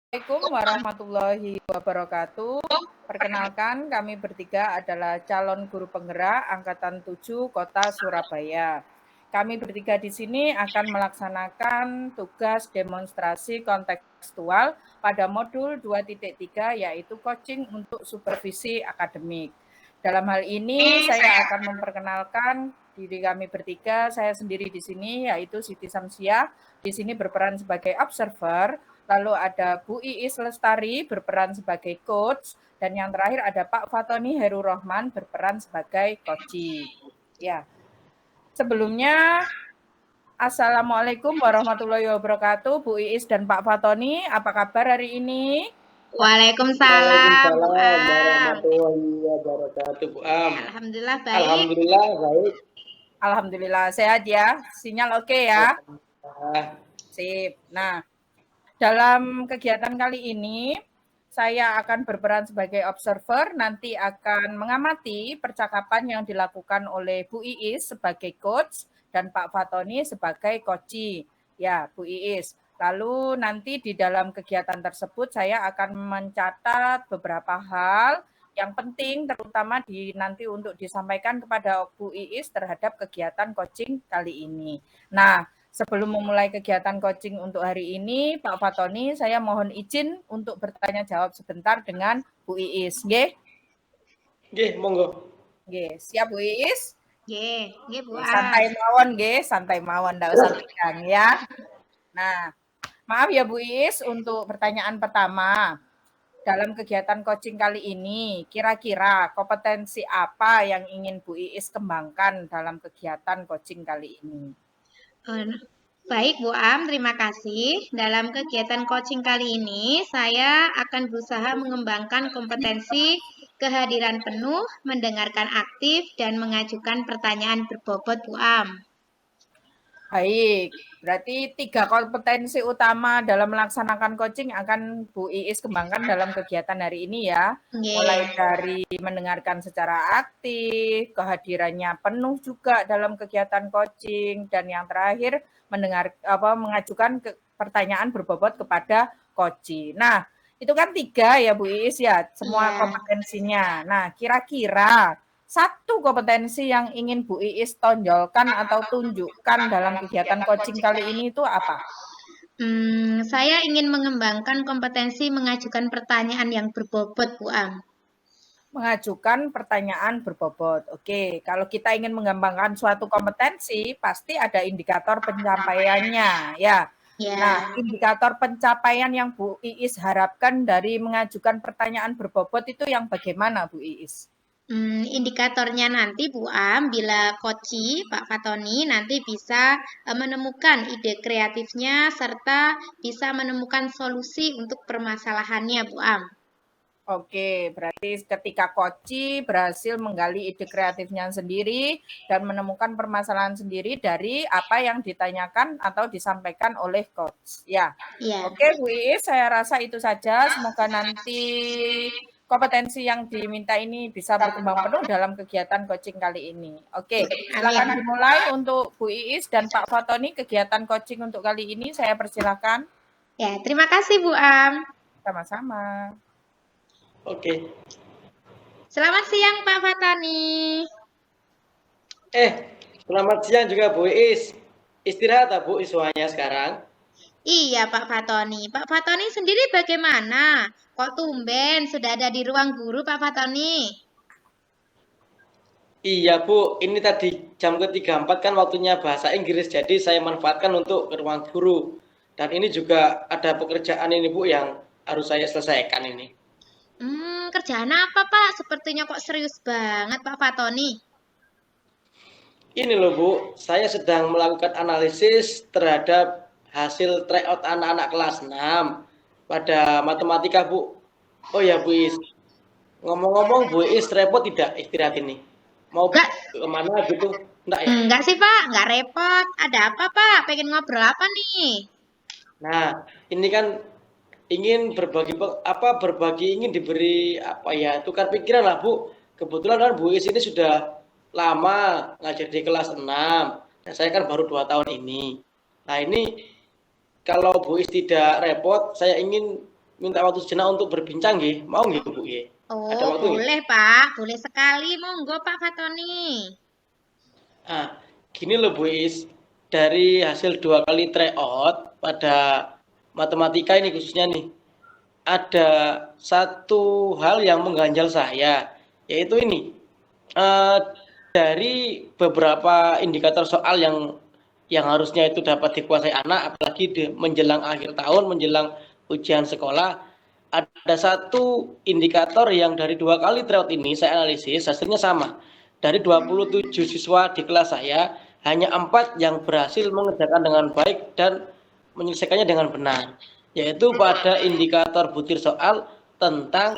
Assalamualaikum warahmatullahi wabarakatuh. Perkenalkan, kami bertiga adalah calon guru penggerak Angkatan 7 Kota Surabaya. Kami bertiga di sini akan melaksanakan tugas demonstrasi kontekstual pada modul 2.3 yaitu coaching untuk supervisi akademik. Dalam hal ini saya akan memperkenalkan diri kami bertiga, saya sendiri di sini yaitu Siti Samsiah, di sini berperan sebagai observer. Lalu ada Bu Iis Lestari berperan sebagai coach, dan yang terakhir ada Pak Fatoni Heru Rohman berperan sebagai coach. Ya, sebelumnya Assalamualaikum warahmatullahi wabarakatuh, Bu Iis dan Pak Fatoni. Apa kabar hari ini? Waalaikumsalam, Bu Waalaikumsalam Am. warahmatullahi wabarakatuh, Bu Am. Alhamdulillah baik. Alhamdulillah baik. Alhamdulillah sehat ya. Sinyal oke ya? Alhamdulillah. Sip. Nah, dalam kegiatan kali ini saya akan berperan sebagai observer, nanti akan mengamati percakapan yang dilakukan oleh Bu Iis sebagai coach dan Pak Fatoni sebagai coach. Ya, Bu Iis. Lalu nanti di dalam kegiatan tersebut saya akan mencatat beberapa hal yang penting terutama nanti untuk disampaikan kepada Bu Iis terhadap kegiatan coaching kali ini. Nah, sebelum memulai kegiatan coaching untuk hari ini, Pak Fatoni, saya mohon izin untuk bertanya jawab sebentar dengan Bu Iis. Nggih? Nggih, monggo. Nggih, siap Bu Iis? Nggih, Bu Am. Santai mawon nggih, santai mawon, enggak usah tegang ya. Nah, maaf ya Bu Iis untuk pertanyaan pertama. Dalam kegiatan coaching kali ini, kira-kira kompetensi apa yang ingin Bu Iis kembangkan dalam kegiatan coaching kali ini? Baik, Bu Am, terima kasih. Dalam kegiatan coaching kali ini, saya akan berusaha mengembangkan kompetensi kehadiran penuh, mendengarkan aktif, dan mengajukan pertanyaan berbobot, Bu Am. Baik, berarti 3 kompetensi utama dalam melaksanakan coaching akan Bu Iis kembangkan dalam kegiatan hari ini ya. Mulai dari mendengarkan secara aktif, kehadirannya penuh juga dalam kegiatan coaching, dan yang terakhir mengajukan pertanyaan berbobot kepada coach. Nah, itu kan 3 ya Bu Iis ya, semua kompetensinya. Nah, kira-kira satu kompetensi yang ingin Bu Iis tonjolkan atau tunjukkan dalam kegiatan coaching kali ini itu apa? Saya ingin mengembangkan kompetensi mengajukan pertanyaan yang berbobot, Bu Am. Mengajukan pertanyaan berbobot. Oke, kalau kita ingin mengembangkan suatu kompetensi, pasti ada indikator pencapaiannya, ya. Nah, indikator pencapaian yang Bu Iis harapkan dari mengajukan pertanyaan berbobot itu yang bagaimana, Bu Iis? Indikatornya nanti Bu Am, bila coach Pak Fatoni nanti bisa menemukan ide kreatifnya serta bisa menemukan solusi untuk permasalahannya Bu Am. Oke, berarti ketika coach berhasil menggali ide kreatifnya sendiri dan menemukan permasalahan sendiri dari apa yang ditanyakan atau disampaikan oleh coach. Ya. Oke, Bu Iis, saya rasa itu saja. Semoga nanti kompetensi yang diminta ini bisa berkembang penuh dalam kegiatan coaching kali ini. Oke, silakan dimulai untuk Bu Iis dan Pak Fatoni kegiatan coaching untuk kali ini. Saya persilakan. Ya, terima kasih Bu Am. Sama-sama. Oke. Selamat siang Pak Fatoni. Selamat siang juga Bu Iis. Istirahat Bu Iis sekarang? Iya Pak Fatoni. Pak Fatoni sendiri bagaimana? Kok tumben sudah ada di ruang guru Pak Fatoni? Iya Bu, ini tadi jam ke-34 kan waktunya bahasa Inggris, jadi saya manfaatkan untuk ke ruang guru. Dan ini juga ada pekerjaan ini Bu yang harus saya selesaikan ini. Kerjaan apa Pak? Sepertinya kok serius banget Pak Fatoni. Ini loh Bu, saya sedang melakukan analisis terhadap hasil tryout anak-anak kelas 6 pada matematika Bu. Oh ya Bu Is, ngomong-ngomong Bu Is repot tidak istirahat ini? Mau kemana gitu? Enggak ya? Enggak sih Pak, enggak repot. Ada apa Pak? Pengen ngobrol apa nih? Nah, ini kan ingin ingin diberi tukar pikiran lah Bu. Kebetulan kan Bu Is ini sudah lama ngajar di kelas 6 dan saya kan baru 2 tahun ini. Nah, ini kalau Bu Is tidak repot, saya ingin minta waktu sejenak untuk berbincang nggih. Mau nggih Bu nggih? Ada Oh, waktu nggih? boleh Pak, boleh sekali. Monggo Pak Fatoni. Ah, gini loh Bu Is, dari hasil 2 kali tryout pada matematika ini khususnya nih, ada satu hal yang mengganjal saya, yaitu ini, eee, dari beberapa indikator soal yang harusnya itu dapat dikuasai anak, apalagi menjelang akhir tahun, menjelang ujian sekolah, ada satu indikator yang dari 2 kali tryout ini saya analisis hasilnya sama. Dari 27 siswa di kelas saya, hanya 4 yang berhasil mengerjakan dengan baik dan menyelesaikannya dengan benar, yaitu pada indikator butir soal tentang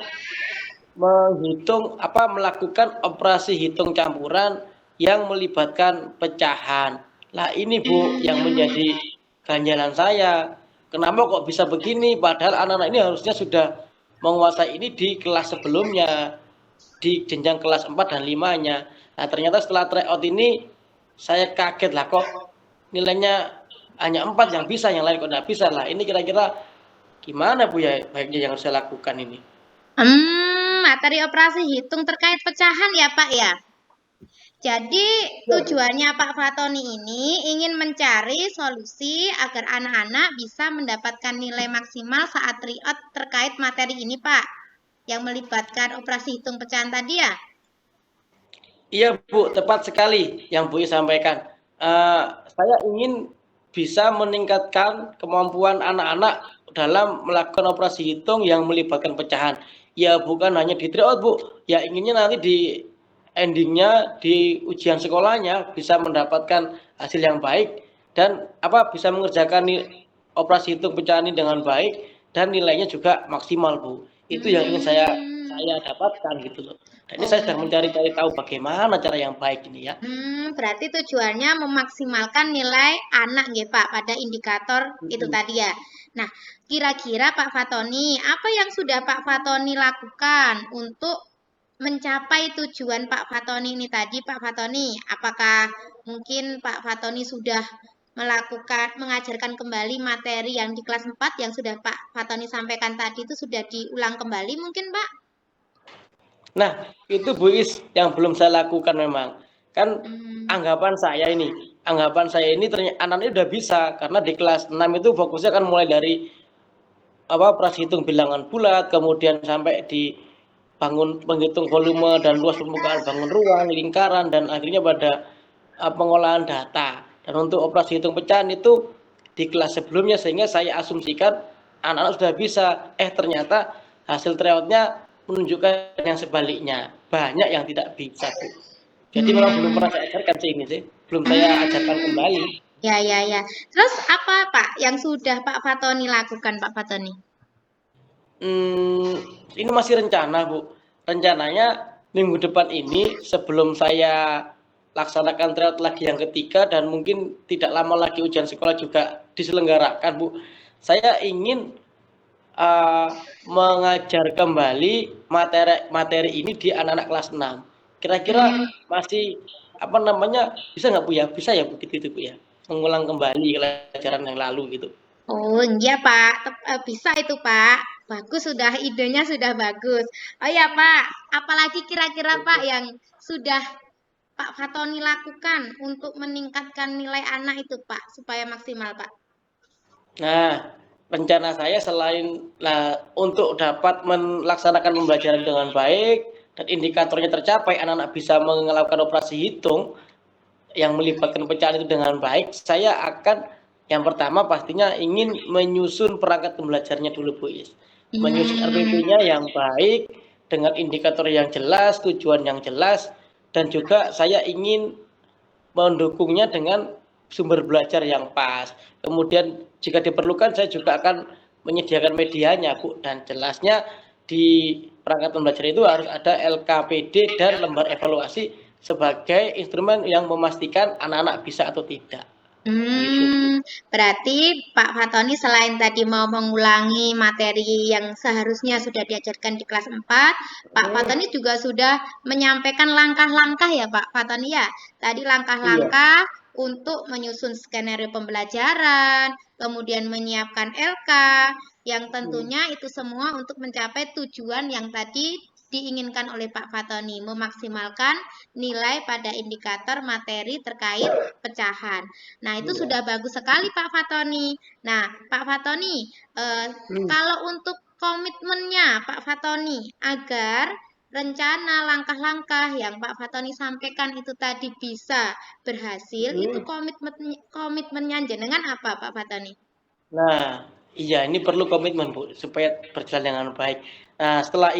melakukan operasi hitung campuran yang melibatkan pecahan. Lah ini Bu yang menjadi ganjalan saya. Kenapa kok bisa begini? Padahal anak-anak ini harusnya sudah menguasai ini di kelas sebelumnya, di jenjang kelas 4 dan 5-nya. Nah, ternyata setelah tryout ini saya kaget lah kok nilainya hanya 4 yang bisa, yang lain kok nggak bisa lah. Ini kira-kira gimana Bu ya baiknya yang harus saya lakukan ini? Materi operasi hitung terkait pecahan ya Pak ya. Jadi tujuannya Pak Fatoni ini ingin mencari solusi agar anak-anak bisa mendapatkan nilai maksimal saat tryout terkait materi ini Pak. Yang melibatkan operasi hitung pecahan tadi ya. Iya Bu, tepat sekali yang Bu sampaikan. Saya ingin bisa meningkatkan kemampuan anak-anak dalam melakukan operasi hitung yang melibatkan pecahan. Ya bukan hanya di tryout Bu, ya inginnya nanti di endingnya di ujian sekolahnya bisa mendapatkan hasil yang baik dan bisa mengerjakan operasi hitung pecahan ini dengan baik dan nilainya juga maksimal Bu. Itu yang ingin saya dapatkan gitu loh. Dan ini saya sedang Oh. mencari-cari tahu bagaimana cara yang baik ini ya. Berarti tujuannya memaksimalkan nilai anak nggih Pak pada indikator itu tadi ya. Nah, kira-kira Pak Fatoni, apa yang sudah Pak Fatoni lakukan untuk mencapai tujuan Pak Fatoni ini tadi, Pak Fatoni? Apakah mungkin Pak Fatoni sudah mengajarkan kembali materi yang di kelas 4 yang sudah Pak Fatoni sampaikan tadi itu sudah diulang kembali mungkin Pak? Nah, itu Bu Is yang belum saya lakukan memang. Kan anggapan saya ini ternyata anak-anak udah bisa karena di kelas 6 itu fokusnya kan mulai dari operasi hitung bilangan bulat, kemudian sampai di menghitung volume dan luas permukaan bangun ruang, lingkaran, dan akhirnya pada pengolahan data. Dan untuk operasi hitung pecahan itu di kelas sebelumnya sehingga saya asumsikan anak-anak sudah bisa. Ternyata hasil tryoutnya menunjukkan yang sebaliknya. Banyak yang tidak bisa, Bu. Jadi memang belum pernah saya ajarkan sih ini sih. Belum saya ajarkan kembali. Ya, ya, ya. Terus apa Pak yang sudah Pak Fatoni lakukan Pak Fatoni? Ini masih rencana, Bu. Rencananya minggu depan ini sebelum saya laksanakan tryout lagi yang ketiga dan mungkin tidak lama lagi ujian sekolah juga diselenggarakan, Bu. Saya ingin mengajar kembali materi ini di anak-anak kelas 6. Kira-kira masih bisa nggak Bu ya? Bisa ya Bu gitu Bu ya? Mengulang kembali pelajaran yang lalu gitu. Oh iya Pak, bisa itu Pak. Bagus sudah idenya sudah bagus. Oh ya Pak, apalagi kira-kira Pak yang sudah Pak Fatoni lakukan untuk meningkatkan nilai anak itu Pak supaya maksimal Pak? Nah, rencana saya untuk dapat melaksanakan pembelajaran dengan baik dan indikatornya tercapai, anak-anak bisa melakukan operasi hitung yang melibatkan pecahan itu dengan baik, saya akan yang pertama pastinya ingin menyusun perangkat pembelajarnya dulu Bu Is. Menyusun RPP-nya yang baik dengan indikator yang jelas, tujuan yang jelas, dan juga saya ingin mendukungnya dengan sumber belajar yang pas. Kemudian jika diperlukan saya juga akan menyediakan medianya Bu, dan jelasnya di perangkat pembelajaran itu harus ada LKPD dan lembar evaluasi sebagai instrumen yang memastikan anak-anak bisa atau tidak. Gitu. Berarti Pak Fatoni selain tadi mau mengulangi materi yang seharusnya sudah diajarkan di kelas 4, Pak Fatoni juga sudah menyampaikan langkah-langkah ya Pak Fatoni ya. Tadi Iya. langkah-langkah untuk menyusun skenario pembelajaran, kemudian menyiapkan LK, yang tentunya itu semua untuk mencapai tujuan yang tadi diinginkan oleh Pak Fatoni, memaksimalkan nilai pada indikator materi terkait pecahan. Nah, itu sudah bagus sekali Pak Fatoni. Nah, Pak Fatoni, kalau untuk komitmennya Pak Fatoni agar rencana langkah-langkah yang Pak Fatoni sampaikan itu tadi bisa berhasil, itu komitmennya jenengan apa Pak Fatoni? Nah, iya ini perlu komitmen Bu supaya berjalan dengan baik. Nah, setelah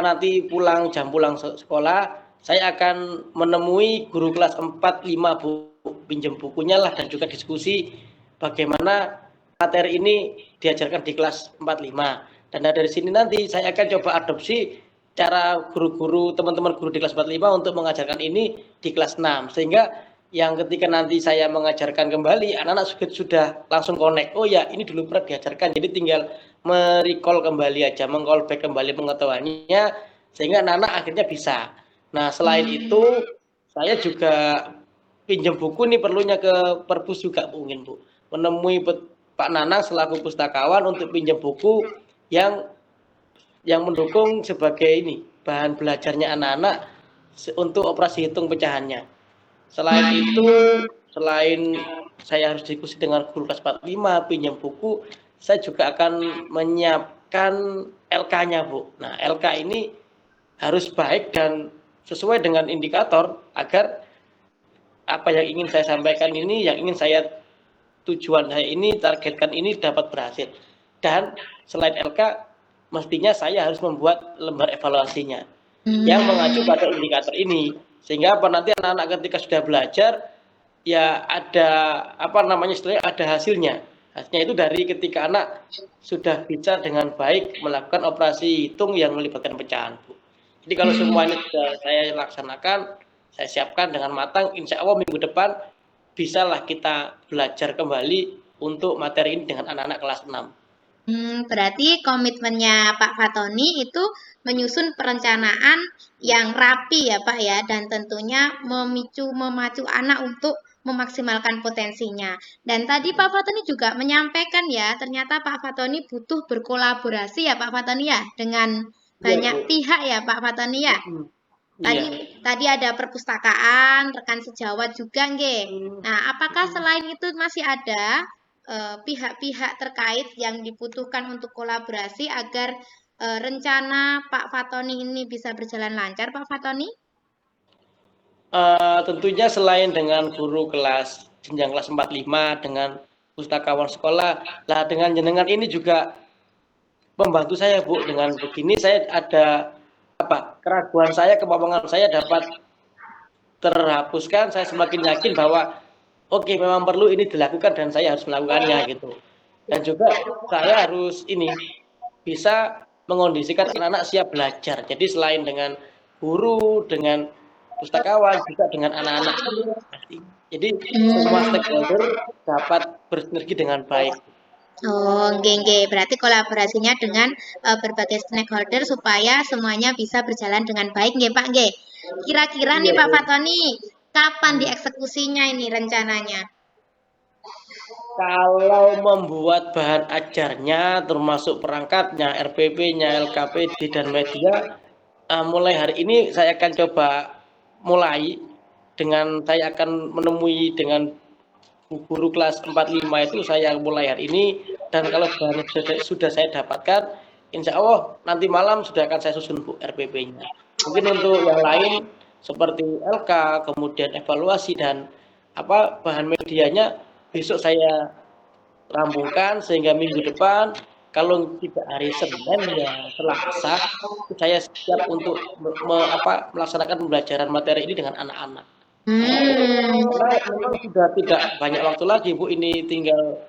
nanti jam pulang sekolah, saya akan menemui guru kelas 4, 5 Bu, pinjam bukunya lah dan juga diskusi bagaimana materi ini diajarkan di kelas 4, 5. Dan dari sini nanti saya akan coba adopsi cara guru-guru, teman-teman guru di kelas 4, 5 untuk mengajarkan ini di kelas 6. Sehingga yang ketika nanti saya mengajarkan kembali, anak-anak sudah langsung connect. Oh ya, ini dulu pernah diajarkan. Jadi tinggal merecall kembali aja, mengcallback kembali pengetahuannya, sehingga anak-anak akhirnya bisa. Nah, selain itu, saya juga pinjam buku nih perlunya ke perpus juga mungkin Bu. Menemui Pak Nanang selaku pustakawan untuk pinjam buku yang mendukung sebagai ini bahan belajarnya anak-anak untuk operasi hitung pecahannya. Selain itu, selain saya harus diskusi dengan guru kelas 45, pinjam buku, saya juga akan menyiapkan LK-nya, Bu. Nah, LK ini harus baik dan sesuai dengan indikator agar apa yang ingin saya sampaikan ini, tujuan saya ini, targetkan ini dapat berhasil. Dan selain LK, mestinya saya harus membuat lembar evaluasinya yang mengacu pada indikator ini. Sehingga nanti anak-anak ketika sudah belajar, ya ada ada hasilnya. Hasilnya itu dari ketika anak sudah bisa dengan baik melakukan operasi hitung yang melibatkan pecahan, Bu. Jadi kalau semuanya sudah saya laksanakan, saya siapkan dengan matang, insya Allah minggu depan bisalah kita belajar kembali untuk materi ini dengan anak-anak kelas 6. Berarti komitmennya Pak Fatoni itu menyusun perencanaan yang rapi ya Pak ya, dan tentunya memacu anak untuk memaksimalkan potensinya. Dan tadi Pak Fatoni juga menyampaikan ya, ternyata Pak Fatoni butuh berkolaborasi ya Pak Fatoni ya, dengan banyak pihak ya Pak Fatoni ya. Tadi ada perpustakaan, rekan sejawat juga nggih. Nah, apakah selain itu masih ada pihak-pihak terkait yang dibutuhkan untuk kolaborasi agar rencana Pak Fatoni ini bisa berjalan lancar, Pak Fatoni? Tentunya selain dengan guru jenjang kelas 4, 5 dengan pustakawan sekolah, lah dengan jenengan ini juga membantu saya Bu. Dengan begini saya ada keraguan saya, kemampuan saya dapat terhapuskan. Saya semakin yakin bahwa oke, memang perlu ini dilakukan dan saya harus melakukannya gitu. Dan juga saya harus bisa mengondisikan anak-anak siap belajar. Jadi selain dengan guru, dengan pustakawan, juga dengan anak-anak. Jadi semua stakeholder dapat bersinergi dengan baik. Oh, nggih. Berarti kolaborasinya dengan berbagai stakeholder supaya semuanya bisa berjalan dengan baik, nggih Pak, nggih. Kira-kira nih Pak Fatoni, kapan dieksekusinya ini rencananya? Kalau membuat bahan ajarnya, termasuk perangkatnya, RPP-nya, LKPD, dan media, mulai hari ini saya akan coba saya akan menemui dengan guru kelas 4, 5 itu saya mulai hari ini, dan kalau bahannya sudah saya dapatkan, insya Allah nanti malam sudah akan saya susun Bu RPP-nya. Mungkin untuk yang lain seperti LK, kemudian evaluasi dan bahan medianya besok saya rampungkan sehingga minggu depan kalau tidak hari Senin ya Selasa saya siap untuk melaksanakan pembelajaran materi ini dengan anak-anak. Karena memang sudah tidak banyak waktu lagi Bu, ini tinggal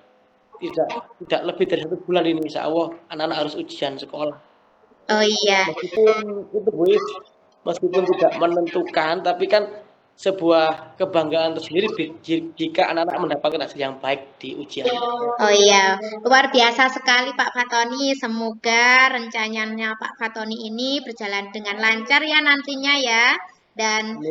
tidak lebih dari 1 bulan ini insya Allah anak-anak harus ujian sekolah. Oh iya. Meskipun tidak menentukan, tapi kan sebuah kebanggaan tersendiri jika anak-anak mendapatkan hasil yang baik di ujian. Oh iya, luar biasa sekali Pak Fatoni. Semoga rencananya Pak Fatoni ini berjalan dengan lancar ya nantinya ya. Dan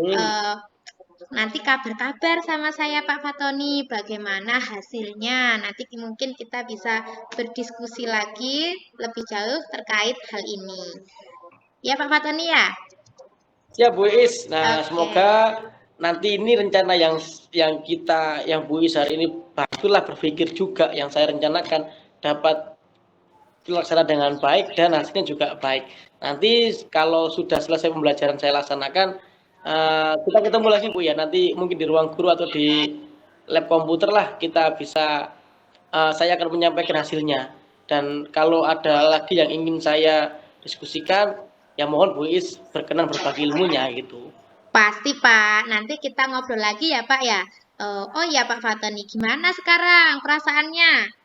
nanti kabar-kabar sama saya Pak Fatoni bagaimana hasilnya. Nanti mungkin kita bisa berdiskusi lagi lebih jauh terkait hal ini. Ya Pak Fatoni ya? Siap Bu Is. Nah, Oke. semoga nanti ini rencana yang Bu Is hari ini baguslah berpikir juga yang saya rencanakan dapat terlaksana dengan baik dan hasilnya juga baik. Nanti kalau sudah selesai pembelajaran saya laksanakan, kita ketemu lagi Bu ya. Nanti mungkin di ruang guru atau di lab komputer lah kita bisa, saya akan menyampaikan hasilnya. Dan kalau ada lagi yang ingin saya diskusikan, ya mohon Bu Is berkenan berbagi ilmunya gitu. Pasti Pak, nanti kita ngobrol lagi ya Pak ya. Oh iya Pak Fatoni, gimana sekarang perasaannya?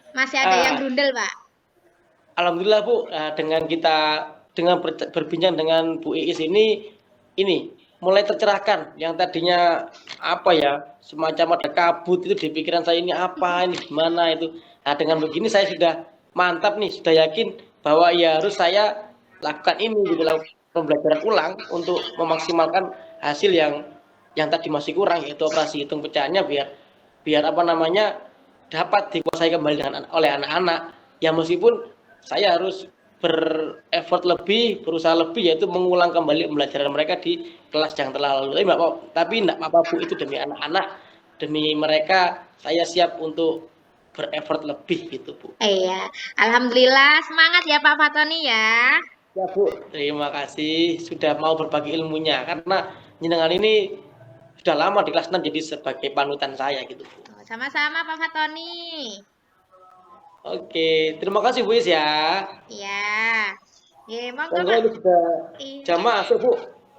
Masih ada yang Ah, grundel Pak? Alhamdulillah Bu, dengan berbincang dengan Bu Iis ini mulai tercerahkan. Yang tadinya apa ya, semacam ada kabut itu di pikiran saya, ini gimana itu. Nah, dengan begini saya sudah mantap nih, sudah yakin bahwa ya harus saya lakukan ini gitu, lakukan pembelajaran ulang untuk memaksimalkan hasil yang tadi masih kurang, yaitu operasi hitung pecahannya biar biar apa namanya dapat dikuasai kembali oleh anak-anak. Ya meskipun saya harus bereffort lebih, berusaha lebih, yaitu mengulang kembali pembelajaran mereka di kelas yang telah lalu. Tapi enggak apa-apa Bu, itu demi anak-anak, demi mereka saya siap untuk bereffort lebih gitu Bu. Iya, Alhamdulillah semangat ya Pak Fatoni ya. Ya Bu, terima kasih sudah mau berbagi ilmunya karena jenengan ini sudah lama di kelas 6 jadi sebagai panutan saya gitu Bu. Sama-sama Pak Fatoni. Oke, terima kasih Bu Is ya. Iya. Ya, monggo Monggo Pak. ini sudah jam Iya. masuk Bu.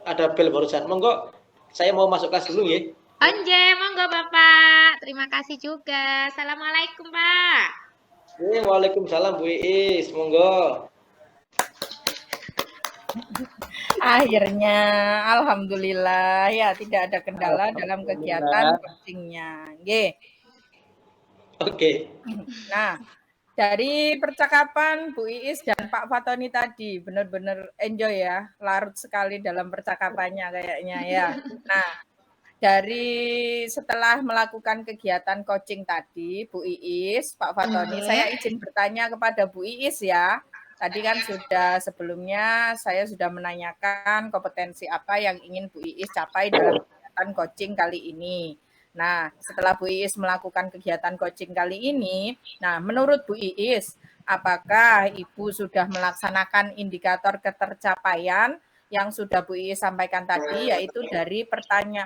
Ada bel barusan. Monggo saya mau masuk kelas dulu ya. Onje, monggo Bapak. Terima kasih juga. Assalamualaikum Pak. Waalaikumsalam Bu Iis. Monggo. Akhirnya, alhamdulillah ya tidak ada kendala dalam kegiatan Alhamdulillah. coachingnya. Nggih. Oke. Nah, dari percakapan Bu Iis dan Pak Fatoni tadi, benar-benar enjoy ya, larut sekali dalam percakapannya kayaknya ya. Nah, dari setelah melakukan kegiatan coaching tadi, Bu Iis, Pak Fatoni, saya izin bertanya kepada Bu Iis ya. Tadi kan sebelumnya saya sudah menanyakan kompetensi apa yang ingin Bu Iis capai dalam kegiatan coaching kali ini. Nah, setelah Bu Iis melakukan kegiatan coaching kali ini, nah menurut Bu Iis, apakah Ibu sudah melaksanakan indikator ketercapaian yang sudah Bu Iis sampaikan tadi, yaitu dari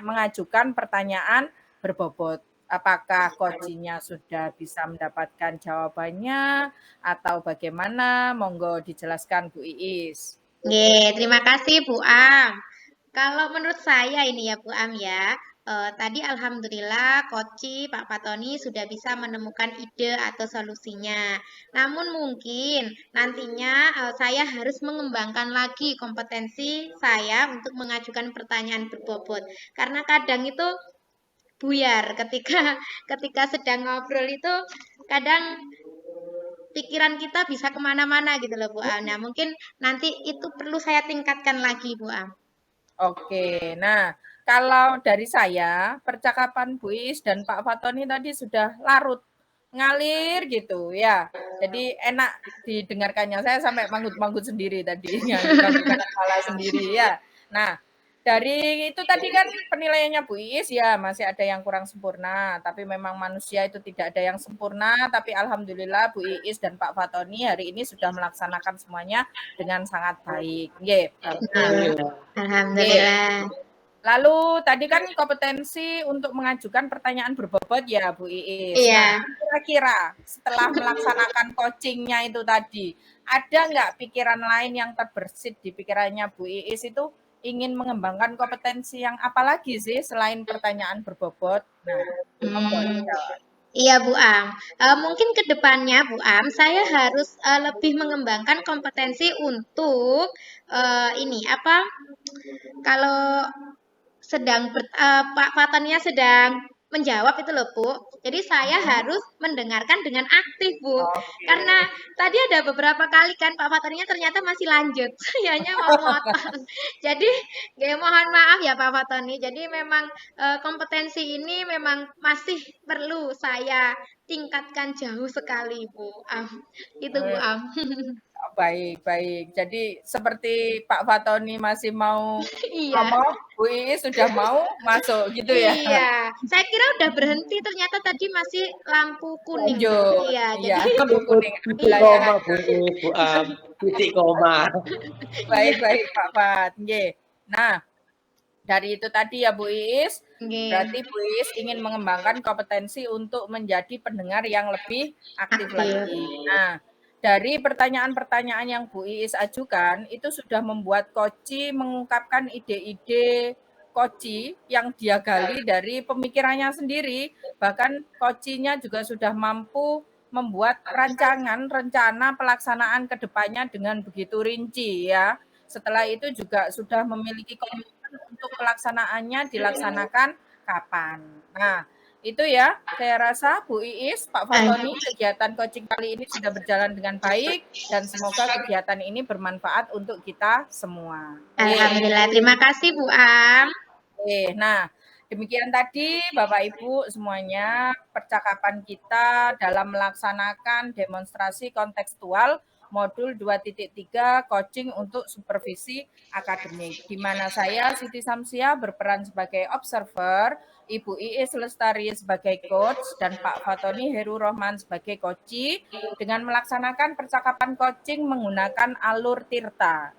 mengajukan pertanyaan berbobot. Apakah coachingnya sudah bisa mendapatkan jawabannya atau bagaimana? Monggo dijelaskan Bu Iis. Nggih, terima kasih Bu Am. Kalau menurut saya ini ya Bu Am ya, tadi alhamdulillah Koci Pak Fatoni sudah bisa menemukan ide atau solusinya. Namun mungkin nantinya saya harus mengembangkan lagi kompetensi saya untuk mengajukan pertanyaan berbobot. Karena kadang itu buyar ketika ketika sedang ngobrol itu kadang pikiran kita bisa kemana-mana gitu loh Bu Am. Nah mungkin nanti itu perlu saya tingkatkan lagi Bu Am. Oke, nah kalau dari saya, percakapan Bu Iis dan Pak Fatoni tadi sudah larut, ngalir gitu ya. Jadi enak didengarkannya, saya sampai manggut-manggut sendiri tadi, ngangguk-nganggukkan kepala sendiri ya. Nah, dari itu tadi kan penilaiannya Bu Iis ya, masih ada yang kurang sempurna, tapi memang manusia itu tidak ada yang sempurna, tapi alhamdulillah Bu Iis dan Pak Fatoni hari ini sudah melaksanakan semuanya dengan sangat baik. Nggih. Nah, Alhamdulillah. Alhamdulillah. lalu tadi kan kompetensi untuk mengajukan pertanyaan berbobot ya Bu Iis. Nah, Iya. kira-kira setelah melaksanakan coachingnya itu tadi, ada nggak pikiran lain yang terbersit di pikirannya Bu Iis itu ingin mengembangkan kompetensi yang apa lagi sih selain pertanyaan berbobot? Nah, monggo dijawab. Iya Bu Am, mungkin ke depannya Bu Am, saya harus lebih mengembangkan kompetensi untuk ini apa? Kalau Pak Fatania sedang menjawab itu loh, Bu. Jadi saya harus mendengarkan dengan aktif, Bu. Oke. Karena tadi ada beberapa kali kan Pak Fatoninya ternyata masih lanjut. Sayanya mau motong. Jadi mohon maaf ya Pak Fatoni. Jadi memang kompetensi ini memang masih perlu saya tingkatkan jauh sekali, Bu Am. Itu Bu Eh, Am. Baik, baik. Jadi seperti Pak Fatoni masih mau Iya. ngomong, Bu Iis sudah mau masuk gitu ya? Iya, saya kira udah berhenti ternyata tadi masih lampu kuning, Bu. Lanjut. Iya, Iya, jadi lampu kuning. Titik iya. koma Bu Iis, Bu Am, titik koma. Iya. Baik, baik Pak Fat. Nggih. Nah, dari itu tadi ya Bu Iis, Nggih. berarti Bu Iis ingin mengembangkan kompetensi untuk menjadi pendengar yang lebih aktif Aktif. lagi. Nah, dari pertanyaan-pertanyaan yang Bu Iis ajukan, itu sudah membuat Koci mengungkapkan ide-ide Koci yang dia gali dari pemikirannya sendiri. Bahkan Kocinya juga sudah mampu membuat rancangan, rencana pelaksanaan ke depannya dengan begitu rinci ya. Setelah itu juga sudah memiliki komitmen untuk pelaksanaannya dilaksanakan kapan. Nah, itu ya, saya rasa Bu Iis, Pak Fatoni, kegiatan coaching kali ini sudah berjalan dengan baik dan semoga kegiatan ini bermanfaat untuk kita semua. Alhamdulillah. Terima kasih Bu Am. Nah, demikian tadi Bapak Ibu semuanya percakapan kita dalam melaksanakan demonstrasi kontekstual modul 2.3 coaching untuk supervisi akademik, di mana saya Siti Samsia berperan sebagai observer, Ibu Iis Lestari sebagai coach, dan Pak Fatoni Heru Rohman sebagai coach dengan melaksanakan percakapan coaching menggunakan alur Tirta.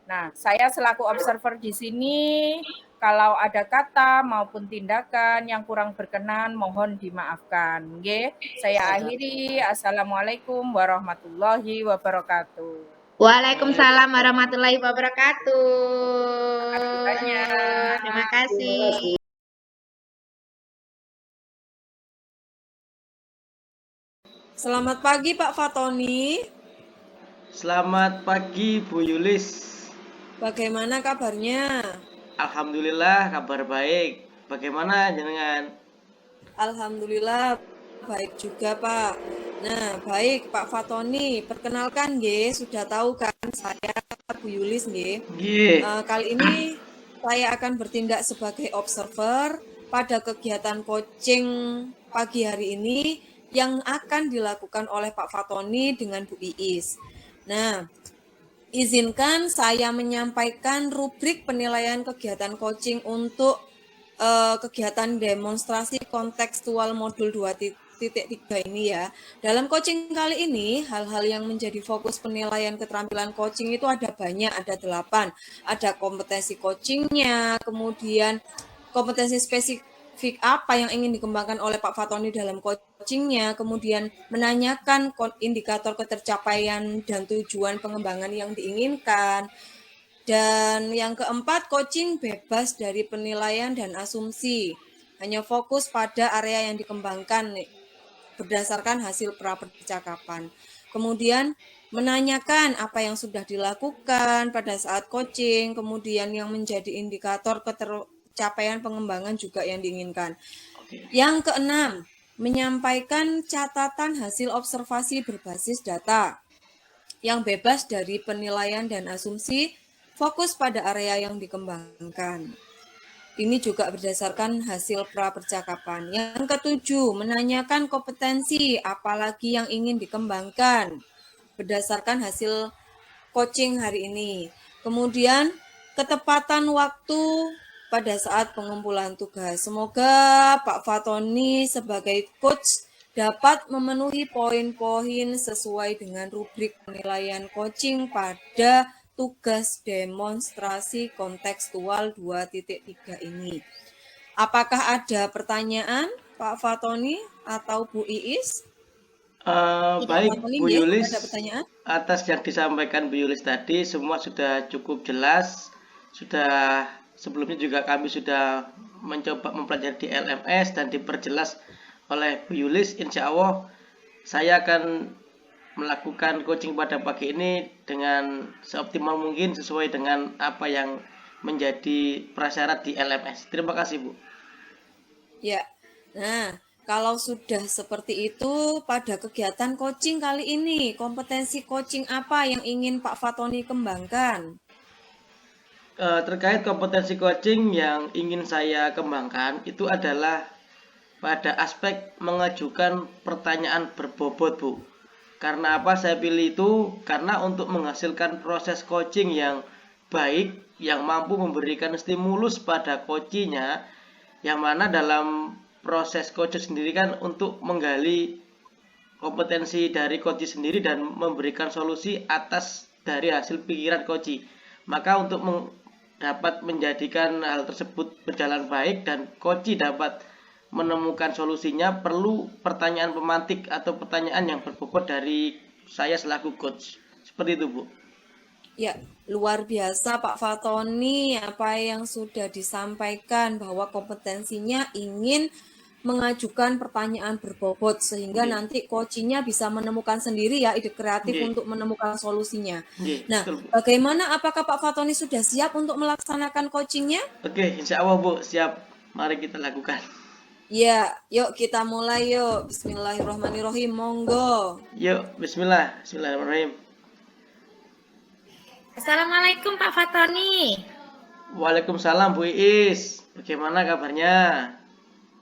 Nah, saya selaku observer di sini, kalau ada kata maupun tindakan yang kurang berkenan, mohon dimaafkan. Saya akhiri. Assalamualaikum warahmatullahi wabarakatuh. Waalaikumsalam warahmatullahi wabarakatuh. Terima kasih banyak. Terima kasih. Selamat pagi Pak Fatoni. Selamat pagi Bu Yulis. Bagaimana kabarnya? Alhamdulillah kabar baik. Bagaimana jenengan? Alhamdulillah baik juga Pak. Nah, baik Pak Fatoni, perkenalkan nggih, sudah tahu kan saya Bu Yulis nggih. Nggih. Kali ini saya akan bertindak sebagai observer pada kegiatan coaching pagi hari ini yang akan dilakukan oleh Pak Fatoni dengan Bu Iis. Nah, izinkan saya menyampaikan rubrik penilaian kegiatan coaching untuk kegiatan demonstrasi kontekstual modul 2.3 ini ya. Dalam coaching kali ini, hal-hal yang menjadi fokus penilaian keterampilan coaching itu ada banyak, ada 8. Ada kompetensi coachingnya, kemudian kompetensi spesifik apa yang ingin dikembangkan oleh Pak Fatoni dalam coachingnya, kemudian menanyakan indikator ketercapaian dan tujuan pengembangan yang diinginkan. Dan yang keempat, coaching bebas dari penilaian dan asumsi. Hanya fokus pada area yang dikembangkan berdasarkan hasil pra-percakapan. Kemudian menanyakan apa yang sudah dilakukan pada saat coaching, kemudian yang menjadi indikator ketercapaian pengembangan juga yang diinginkan. Yang keenam, menyampaikan catatan hasil observasi berbasis data yang bebas dari penilaian dan asumsi, fokus pada area yang dikembangkan. Ini juga berdasarkan hasil pra-percakapan. Yang ketujuh, menanyakan kompetensi apalagi yang ingin dikembangkan berdasarkan hasil coaching hari ini. Kemudian, ketepatan waktu pada saat pengumpulan tugas. Semoga Pak Fatoni sebagai coach dapat memenuhi poin-poin sesuai dengan rubrik penilaian coaching pada tugas demonstrasi kontekstual 2.3 ini. Apakah ada pertanyaan Pak Fatoni atau Bu Iis? Baik Bu Yulis, ada pertanyaan? atas yang disampaikan Bu Yulis tadi semua sudah cukup jelas. Sudah sebelumnya juga kami sudah mencoba mempelajari di LMS dan diperjelas oleh Bu Yulis. Insya Allah saya akan melakukan coaching pada pagi ini dengan seoptimal mungkin sesuai dengan apa yang menjadi prasyarat di LMS. Terima kasih Bu. Ya, Nah, kalau sudah seperti itu, pada kegiatan coaching kali ini, kompetensi coaching apa yang ingin Pak Fatoni kembangkan? Terkait kompetensi coaching yang ingin saya kembangkan itu adalah pada aspek mengajukan pertanyaan berbobot, Bu. Karena apa saya pilih itu? Karena untuk menghasilkan proses coaching yang baik, yang mampu memberikan stimulus pada coachnya, yang mana dalam proses coaching sendiri kan untuk menggali kompetensi dari coach sendiri dan memberikan solusi atas dari hasil pikiran coach. Maka untuk dapat menjadikan hal tersebut berjalan baik dan coach dapat menemukan solusinya, perlu pertanyaan pemantik atau pertanyaan yang berbobot dari saya selaku coach. Seperti itu, Bu. Ya, luar biasa Pak Fatoni apa yang sudah disampaikan bahwa kompetensinya ingin mengajukan pertanyaan berbobot sehingga Nggih. nanti coachingnya bisa menemukan sendiri ya ide kreatif Nggih. untuk menemukan solusinya. Nggih, Nah, betul, Bu. bagaimana apakah Pak Fatoni sudah siap untuk melaksanakan coachingnya? Oke, insya Allah, Bu, siap. Mari kita lakukan. Ya, yuk kita mulai yuk. Bismillahirrahmanirrahim. Monggo. Yuk, bismillah. Bismillahirrahmanirrahim. Assalamualaikum Pak Fatoni. Waalaikumsalam, Bu Iis. Bagaimana kabarnya?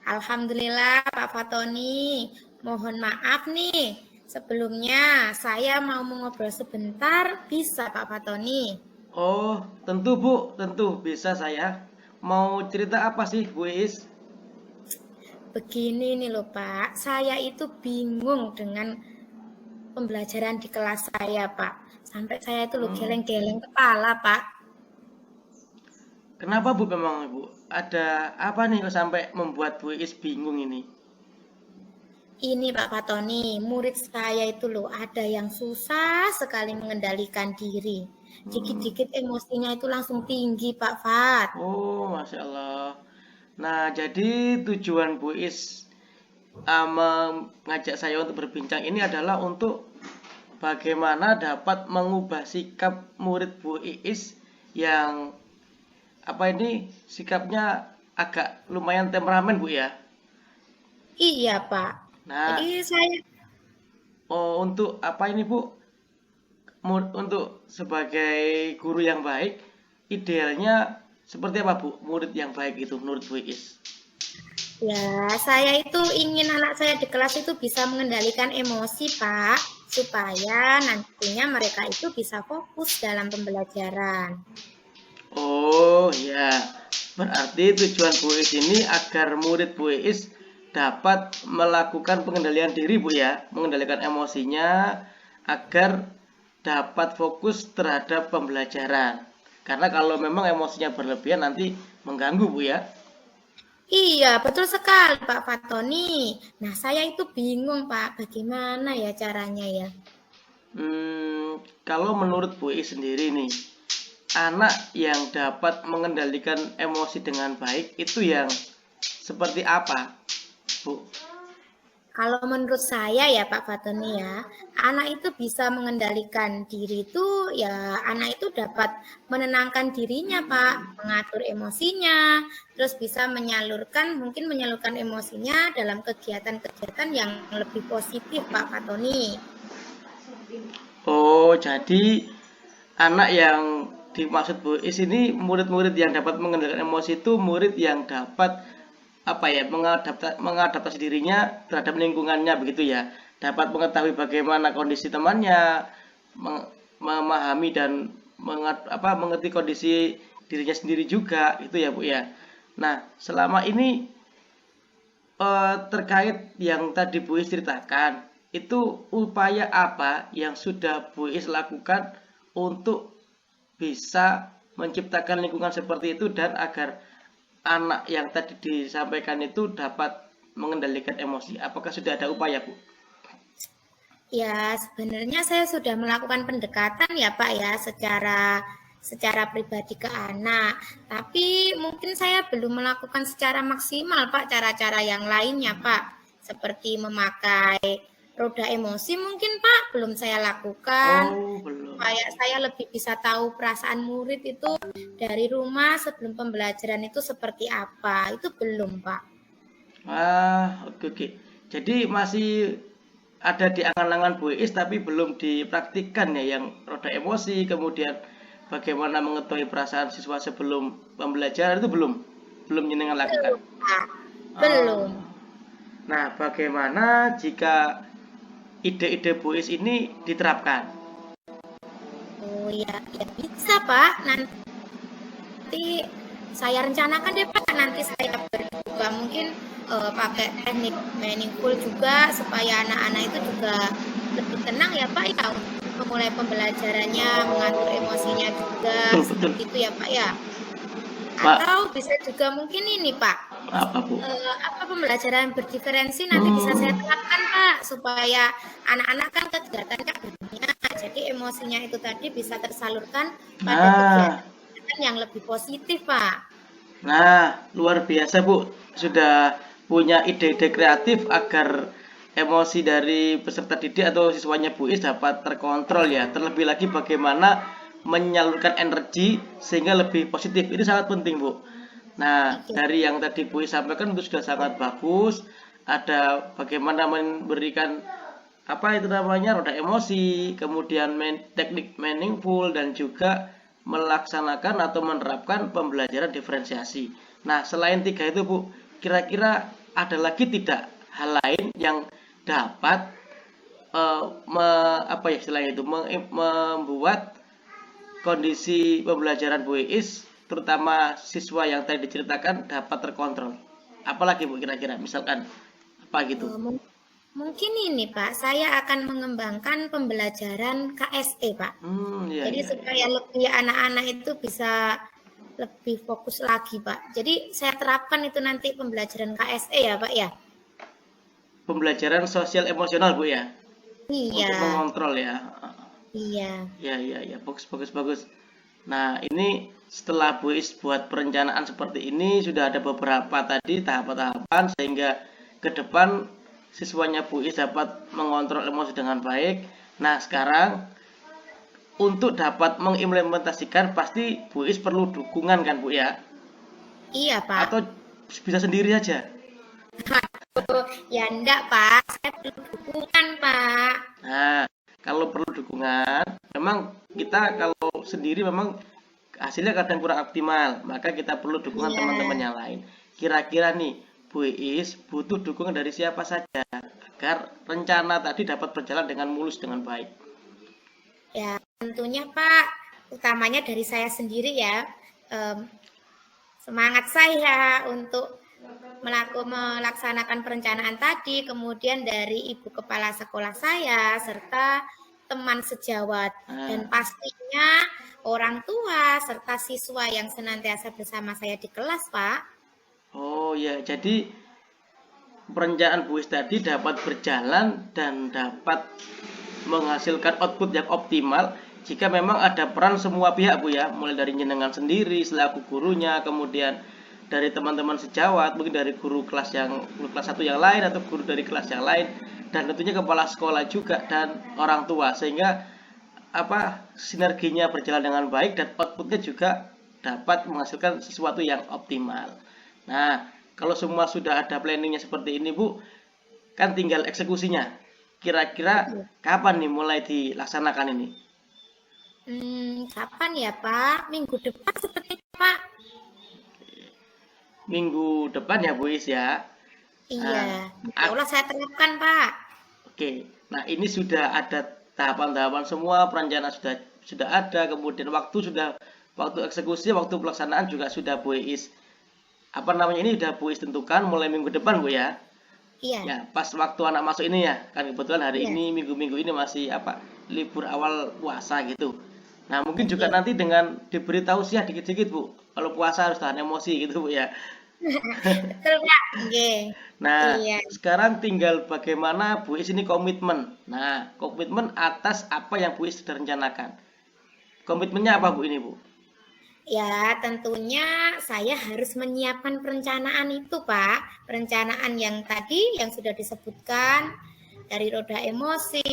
Alhamdulillah Pak Fatoni. Mohon maaf nih. Sebelumnya saya mau mengobrol sebentar, bisa Pak Fatoni? Oh, tentu, Bu. Tentu bisa saya. Mau cerita apa sih, Bu Iis? Begini nih loh Pak, saya itu bingung dengan pembelajaran di kelas saya Pak. Sampai saya itu loh geleng-geleng kepala Pak. Kenapa, Bu, memang, Bu? Ada apa nih kok sampai membuat Bu Iis bingung ini? Ini Pak Fatoni, murid saya itu loh ada yang susah sekali mengendalikan diri. Dikit-dikit emosinya itu langsung tinggi Pak Fat. Oh, Masya Allah. Nah, jadi tujuan Bu Iis mengajak saya untuk berbincang ini adalah untuk bagaimana dapat mengubah sikap murid Bu Iis yang sikapnya agak lumayan temperamen, Bu ya. Iya Pak. Nah, Jadi saya untuk apa ini, Bu? Untuk sebagai guru yang baik, idealnya seperti apa, Bu? Murid yang baik itu menurut Bu Iis. saya itu ingin anak saya di kelas itu bisa mengendalikan emosi Pak, supaya nantinya mereka itu bisa fokus dalam pembelajaran. Oh ya, berarti tujuan Bu Iis ini agar murid Bu Iis dapat melakukan pengendalian diri, Bu ya, mengendalikan emosinya agar dapat fokus terhadap pembelajaran. Karena kalau memang emosinya berlebihan nanti mengganggu, Bu ya. Iya, betul sekali Pak Fatoni. Nah, saya itu bingung Pak, bagaimana ya caranya ya? Kalau menurut Bu Iis sendiri nih, anak yang dapat mengendalikan emosi dengan baik itu yang seperti apa, Bu? Kalau menurut saya ya Pak Fatoni ya, anak itu bisa mengendalikan diri itu ya anak itu dapat menenangkan dirinya Pak, mengatur emosinya, terus bisa mungkin menyalurkan emosinya dalam kegiatan-kegiatan yang lebih positif Pak Fatoni. Oh, jadi anak yang dimaksud Bu Is ini murid-murid yang dapat mengendalikan emosi itu murid yang dapat mengadaptasi dirinya terhadap lingkungannya begitu ya. Dapat mengetahui bagaimana kondisi temannya, memahami dan mengerti kondisi dirinya sendiri juga itu ya, Bu ya. Nah, selama ini terkait yang tadi Bu Is ceritakan, itu upaya apa yang sudah Bu Is lakukan untuk bisa menciptakan lingkungan seperti itu dan agar anak yang tadi disampaikan itu dapat mengendalikan emosi? Apakah sudah ada upaya, Bu? Ya, sebenarnya saya sudah melakukan pendekatan ya Pak ya secara pribadi ke anak. Tapi mungkin saya belum melakukan secara maksimal Pak cara-cara yang lainnya Pak. Seperti memakai roda emosi mungkin Pak belum saya lakukan. Oh, belum. Supaya saya lebih bisa tahu perasaan murid itu dari rumah sebelum pembelajaran itu seperti apa. Itu belum Pak. Oke oke. Jadi masih ada di angan-angan Bu Iis tapi belum dipraktikkan ya yang roda emosi, kemudian bagaimana mengetahui perasaan siswa sebelum pembelajaran itu belum jenengan lakukan. Pak. Oh. Belum. Nah, bagaimana jika ide-ide Bu Iis ini diterapkan? Oh ya, ya bisa Pak. Nanti saya rencanakan deh Pak. Nanti saya juga mungkin pakai teknik meaningful juga supaya anak-anak itu juga lebih tenang ya Pak ya, memulai pembelajarannya, mengatur emosinya juga seperti itu ya Pak ya. Pak, Atau bisa juga mungkin ini Pak, apa Bu? pembelajaran berdiferensi nanti bisa saya terapkan Pak, supaya anak-anak kan kegiatannya banyak, jadi emosinya itu tadi bisa tersalurkan pada kegiatan yang lebih positif Pak. Nah, luar biasa Bu, sudah punya ide-ide kreatif agar emosi dari peserta didik atau siswanya Bu Iis dapat terkontrol ya. Terlebih lagi bagaimana menyalurkan energi sehingga lebih positif. Itu sangat penting Bu. Nah, dari yang tadi Bu Iis sampaikan itu sudah sangat bagus. Ada bagaimana memberikan apa itu namanya roda emosi, kemudian teknik meaningful dan juga melaksanakan atau menerapkan pembelajaran diferensiasi. Nah, selain tiga itu Bu, kira-kira ada lagi tidak hal lain yang dapat apa ya istilahnya itu membuat kondisi pembelajaran Bu Iis terutama siswa yang tadi diceritakan dapat terkontrol? Apalagi Bu kira-kira misalkan apa gitu? Mungkin ini Pak, saya akan mengembangkan pembelajaran KSE Pak. Iya, Jadi iya, supaya lebih anak-anak itu bisa lebih fokus lagi Pak. Jadi saya terapkan itu nanti pembelajaran KSE ya Pak ya. Pembelajaran sosial emosional Bu ya. Iya. Untuk mengontrol ya. Iya. Ya, bagus. Nah, ini setelah Bu Iis buat perencanaan seperti ini sudah ada beberapa tadi tahapan-tahapan sehingga ke depan siswanya Bu Iis dapat mengontrol emosi dengan baik. Nah, sekarang untuk dapat mengimplementasikan pasti Bu Iis perlu dukungan kan Bu ya? Iya Pak. Atau bisa sendiri saja? Ya enggak Pak, saya perlu dukungan Pak. Nah, kalau perlu dukungan, memang kita kalau sendiri memang hasilnya kadang kurang optimal, maka kita perlu dukungan teman-teman yang lain. Kira-kira nih, Bu Iis butuh dukungan dari siapa saja agar rencana tadi dapat berjalan dengan mulus dengan baik? Ya tentunya Pak, utamanya dari saya sendiri ya. Semangat saya untuk melaksanakan perencanaan tadi, kemudian dari ibu kepala sekolah saya, serta teman sejawat, dan pastinya orang tua, serta siswa yang senantiasa bersama saya di kelas, Pak. Oh ya, jadi perencanaan Bu Iis tadi dapat berjalan dan dapat menghasilkan output yang optimal jika memang ada peran semua pihak Bu ya, mulai dari jenengan sendiri selaku gurunya, kemudian dari teman-teman sejawat, mungkin dari guru kelas 1 yang lain atau guru dari kelas yang lain, dan tentunya kepala sekolah juga dan orang tua, sehingga sinerginya berjalan dengan baik dan outputnya juga dapat menghasilkan sesuatu yang optimal. Nah, kalau semua sudah ada planningnya seperti ini Bu, kan tinggal eksekusinya. Kira-kira kapan nih mulai dilaksanakan ini? Kapan ya Pak? Minggu depan sepertinya Pak. Minggu depan ya Bu Iis ya? Iya, insya Allah saya terapkan Pak. Oke, nah ini sudah ada tahapan-tahapan semua, perencanaan sudah ada, kemudian waktu eksekusi, waktu pelaksanaan juga sudah Bu Iis ini sudah Bu Iis tentukan mulai minggu depan Bu ya? Iya. Ya, pas waktu anak masuk ini ya, kan kebetulan hari ini minggu-minggu ini masih libur awal puasa gitu. Nah, mungkin juga nanti dengan diberi tausiah dikit-dikit Bu, kalau puasa harus tahan emosi gitu Bu ya. Betul Pak. Nah, sekarang tinggal bagaimana Bu Iis ini komitmen. Nah, komitmen atas apa yang Bu Iis sudah rencanakan. Komitmennya apa Bu ini Bu? Ya, tentunya saya harus menyiapkan perencanaan itu, Pak. Perencanaan yang tadi yang sudah disebutkan dari roda emosi,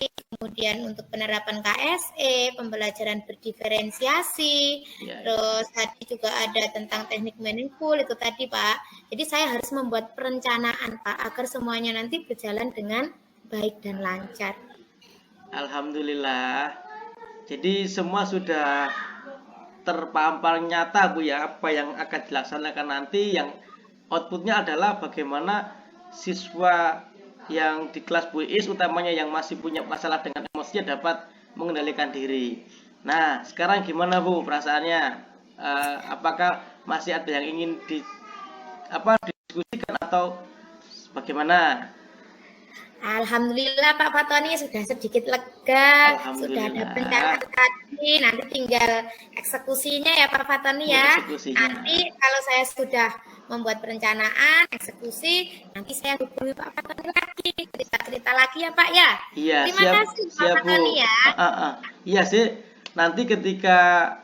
kemudian untuk penerapan KSE, pembelajaran berdiferensiasi, Ya, terus tadi juga ada tentang teknik meaningful itu tadi Pak. Jadi saya harus membuat perencanaan Pak agar semuanya nanti berjalan dengan baik dan lancar. Alhamdulillah. Jadi semua sudah terpampang nyata Bu ya apa yang akan dilaksanakan nanti, yang outputnya adalah bagaimana siswa yang di kelas Bu Iis utamanya yang masih punya masalah dengan emosinya dapat mengendalikan diri. Nah sekarang gimana Bu perasaannya? Apakah masih ada yang ingin didiskusikan atau bagaimana? Alhamdulillah Pak Fatoni sudah sedikit lega, sudah ada Alhamdulillah. perencanaan tadi, nanti tinggal eksekusinya ya Pak Fatoni ya. Eksekusinya. Nanti kalau saya sudah membuat perencanaan, eksekusi, nanti saya hubungi Pak Fatoni lagi, cerita-cerita lagi ya Pak ya. Iya, Terima siap, kasih Pak siap Bu. Fatoni ya. Iya sih, nanti ketika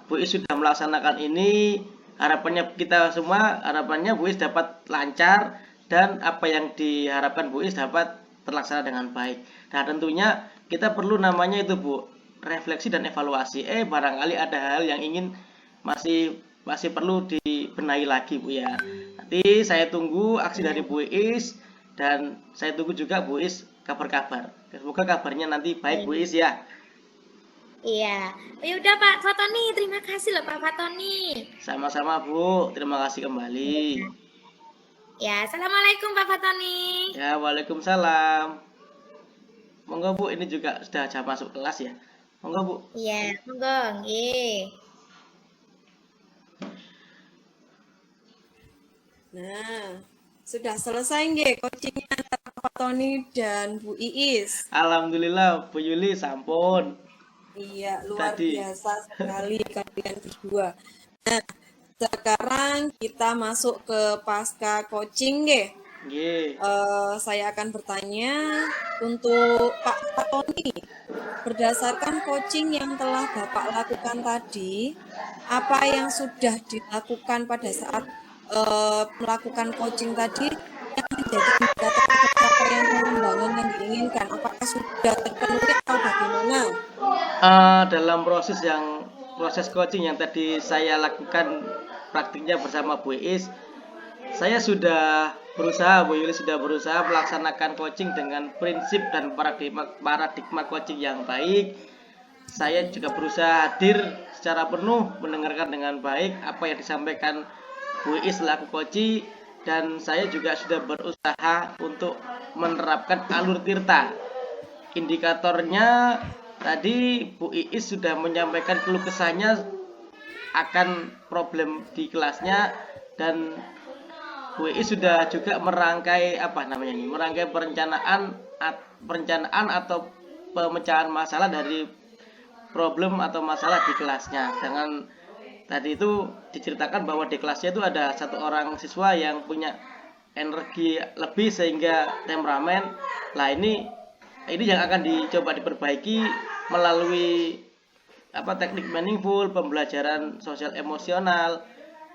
Bu Is sudah melaksanakan ini, harapannya kita semua, harapannya Bu Is dapat lancar dan apa yang diharapkan Bu Is dapat terlaksana dengan baik. Nah tentunya kita perlu namanya itu Bu, refleksi dan evaluasi. Barangkali ada hal yang ingin masih perlu dibenahi lagi Bu ya. Nanti saya tunggu aksi dari Bu Is dan saya tunggu juga Bu Is kabar-kabar. Semoga kabarnya nanti baik Bu Is ya. Iya. Oh, ya udah Pak Fatoni, terima kasih loh Pak Fatoni. Sama-sama Bu, terima kasih kembali. Ya, assalamualaikum Pak Fatoni. Ya, waalaikumsalam. Monggo Bu, ini juga sudah jam masuk kelas ya. Monggo Bu. Iya, monggo nggih. Nah, sudah selesai nggih coachingnya antara Pak Tony dan Bu Iis. Alhamdulillah Bu Yuli sampun. Iya, luar Tadi. biasa sekali kalian berdua. Nah, sekarang kita masuk ke pasca coaching nggih. Nggih. Saya akan bertanya untuk Pak Tony. Berdasarkan coaching yang telah Bapak lakukan tadi, apa yang sudah dilakukan pada saat melakukan coaching tadi yang menjadi indikator pencapaian pengembangan yang diinginkan? Apakah sudah terpenuhi atau bagaimana? Dalam proses coaching yang tadi saya lakukan praktiknya bersama Bu Iis, saya sudah berusaha, Bu Yuli sudah berusaha melaksanakan coaching dengan prinsip dan paradigma coaching yang baik. Saya juga berusaha hadir secara penuh, mendengarkan dengan baik apa yang disampaikan Bu Iis selaku coach, dan saya juga sudah berusaha untuk menerapkan alur tirta. Indikatornya tadi Bu Iis sudah menyampaikan keluh kesahnya akan problem di kelasnya, dan Bu Iis sudah juga merangkai merangkai perencanaan atau pemecahan masalah dari problem atau masalah di kelasnya. Dengan tadi itu diceritakan bahwa di kelasnya itu ada satu orang siswa yang punya energi lebih sehingga temperamen. Nah ini yang akan dicoba diperbaiki melalui teknik meaningful, pembelajaran sosial emosional,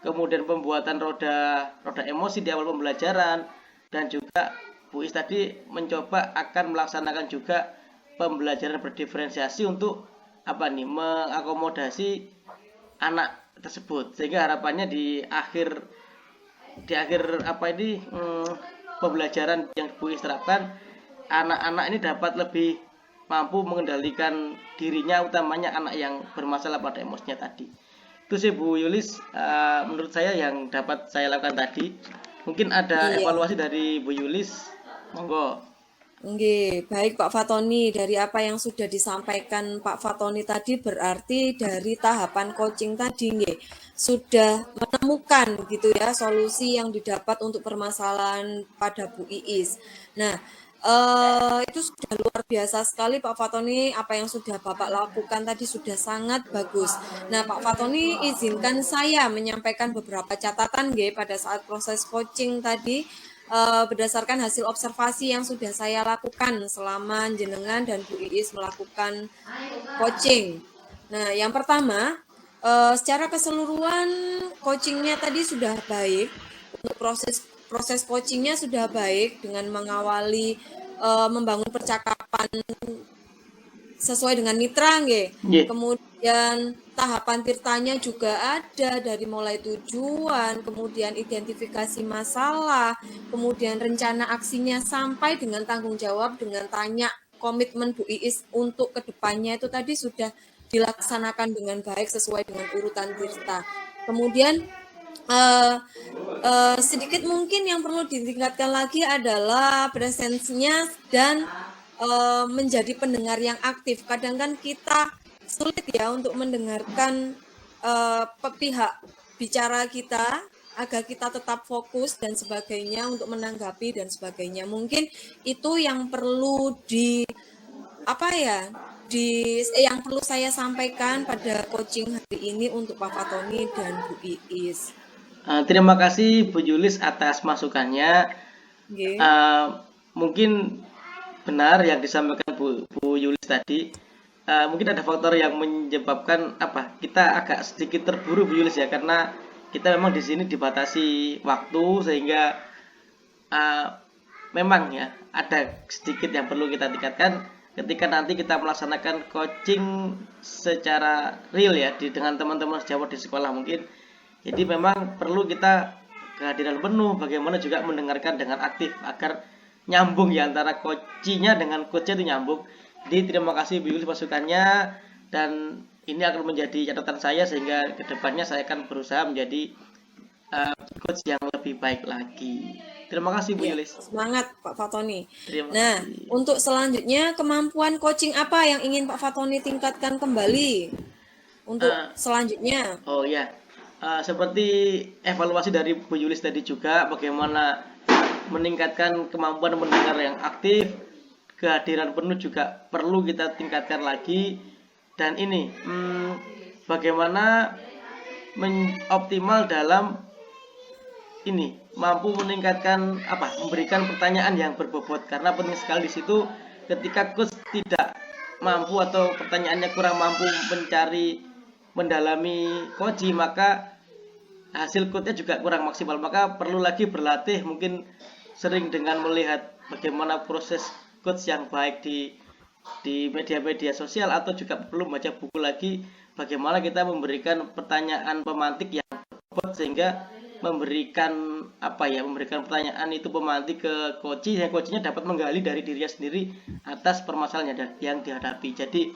kemudian pembuatan roda emosi di awal pembelajaran, dan juga Bu Is tadi mencoba akan melaksanakan juga pembelajaran berdiferensiasi untuk mengakomodasi anak tersebut, sehingga harapannya di akhir pembelajaran yang Bu Is terapkan, anak-anak ini dapat lebih mampu mengendalikan dirinya, utamanya anak yang bermasalah pada emosinya tadi. Itu sih Bu Yulis, menurut saya yang dapat saya lakukan tadi. Mungkin ada evaluasi dari Bu Yulis, monggo. Nggih, baik Pak Fatoni, dari apa yang sudah disampaikan Pak Fatoni tadi berarti dari tahapan coaching tadi nggih sudah menemukan gitu ya solusi yang didapat untuk permasalahan pada Bu Iis. Nah, itu sudah luar biasa sekali Pak Fatoni, apa yang sudah Bapak lakukan tadi sudah sangat bagus. Nah Pak Fatoni, izinkan saya menyampaikan beberapa catatan nggih pada saat proses coaching tadi, berdasarkan hasil observasi yang sudah saya lakukan selama jenengan dan Bu Iis melakukan coaching. Nah yang pertama, secara keseluruhan coachingnya tadi sudah baik, untuk proses coachingnya sudah baik dengan mengawali membangun percakapan sesuai dengan mitra nggih. Nggih. Kemudian tahapan tirtanya juga ada dari mulai tujuan, kemudian identifikasi masalah, kemudian rencana aksinya sampai dengan tanggung jawab dengan tanya komitmen Bu Iis untuk kedepannya itu tadi sudah dilaksanakan dengan baik sesuai dengan urutan tirta. Kemudian sedikit mungkin yang perlu ditingkatkan lagi adalah presensinya dan menjadi pendengar yang aktif. Kadang kan kita sulit ya untuk mendengarkan pihak bicara kita agar kita tetap fokus dan sebagainya untuk menanggapi dan sebagainya. Mungkin itu yang perlu yang perlu saya sampaikan pada coaching hari ini untuk Pak Fatoni dan Bu Iis. Terima kasih Bu Yulis atas masukannya. Nggih. Mungkin benar yang disampaikan Bu Yulis tadi. Mungkin ada faktor yang menyebabkan kita agak sedikit terburu Bu Yulis ya, karena kita memang di sini dibatasi waktu sehingga memang ya ada sedikit yang perlu kita tingkatkan ketika nanti kita melaksanakan coaching secara real ya dengan teman-teman sejawat di sekolah mungkin. Jadi memang perlu kita kehadiran penuh, bagaimana juga mendengarkan dengan aktif agar nyambung ya antara coachnya dengan coachnya itu nyambung. Jadi terima kasih Bu Yulis masukannya, dan ini akan menjadi catatan saya sehingga kedepannya saya akan berusaha menjadi coach yang lebih baik lagi. Terima kasih Bu Yulis. Semangat Pak Fatoni. Terima Nah, kasih. untuk selanjutnya kemampuan coaching apa yang ingin Pak Fatoni tingkatkan kembali untuk selanjutnya? Oh ya, seperti evaluasi dari Bu Yulis tadi juga, bagaimana meningkatkan kemampuan mendengar yang aktif, kehadiran penuh juga perlu kita tingkatkan lagi, dan ini bagaimana optimal dalam ini mampu meningkatkan memberikan pertanyaan yang berbobot, karena penting sekali di situ ketika coach tidak mampu atau pertanyaannya kurang mampu mendalami coaching, maka hasil coachnya juga kurang maksimal. Maka perlu lagi berlatih, mungkin sering dengan melihat bagaimana proses coach yang baik di media-media sosial, atau juga perlu baca buku lagi bagaimana kita memberikan pertanyaan pemantik yang berbobot sehingga memberikan pertanyaan itu pemantik ke coaching, yang coachnya dapat menggali dari dirinya sendiri atas permasalahan yang dihadapi. Jadi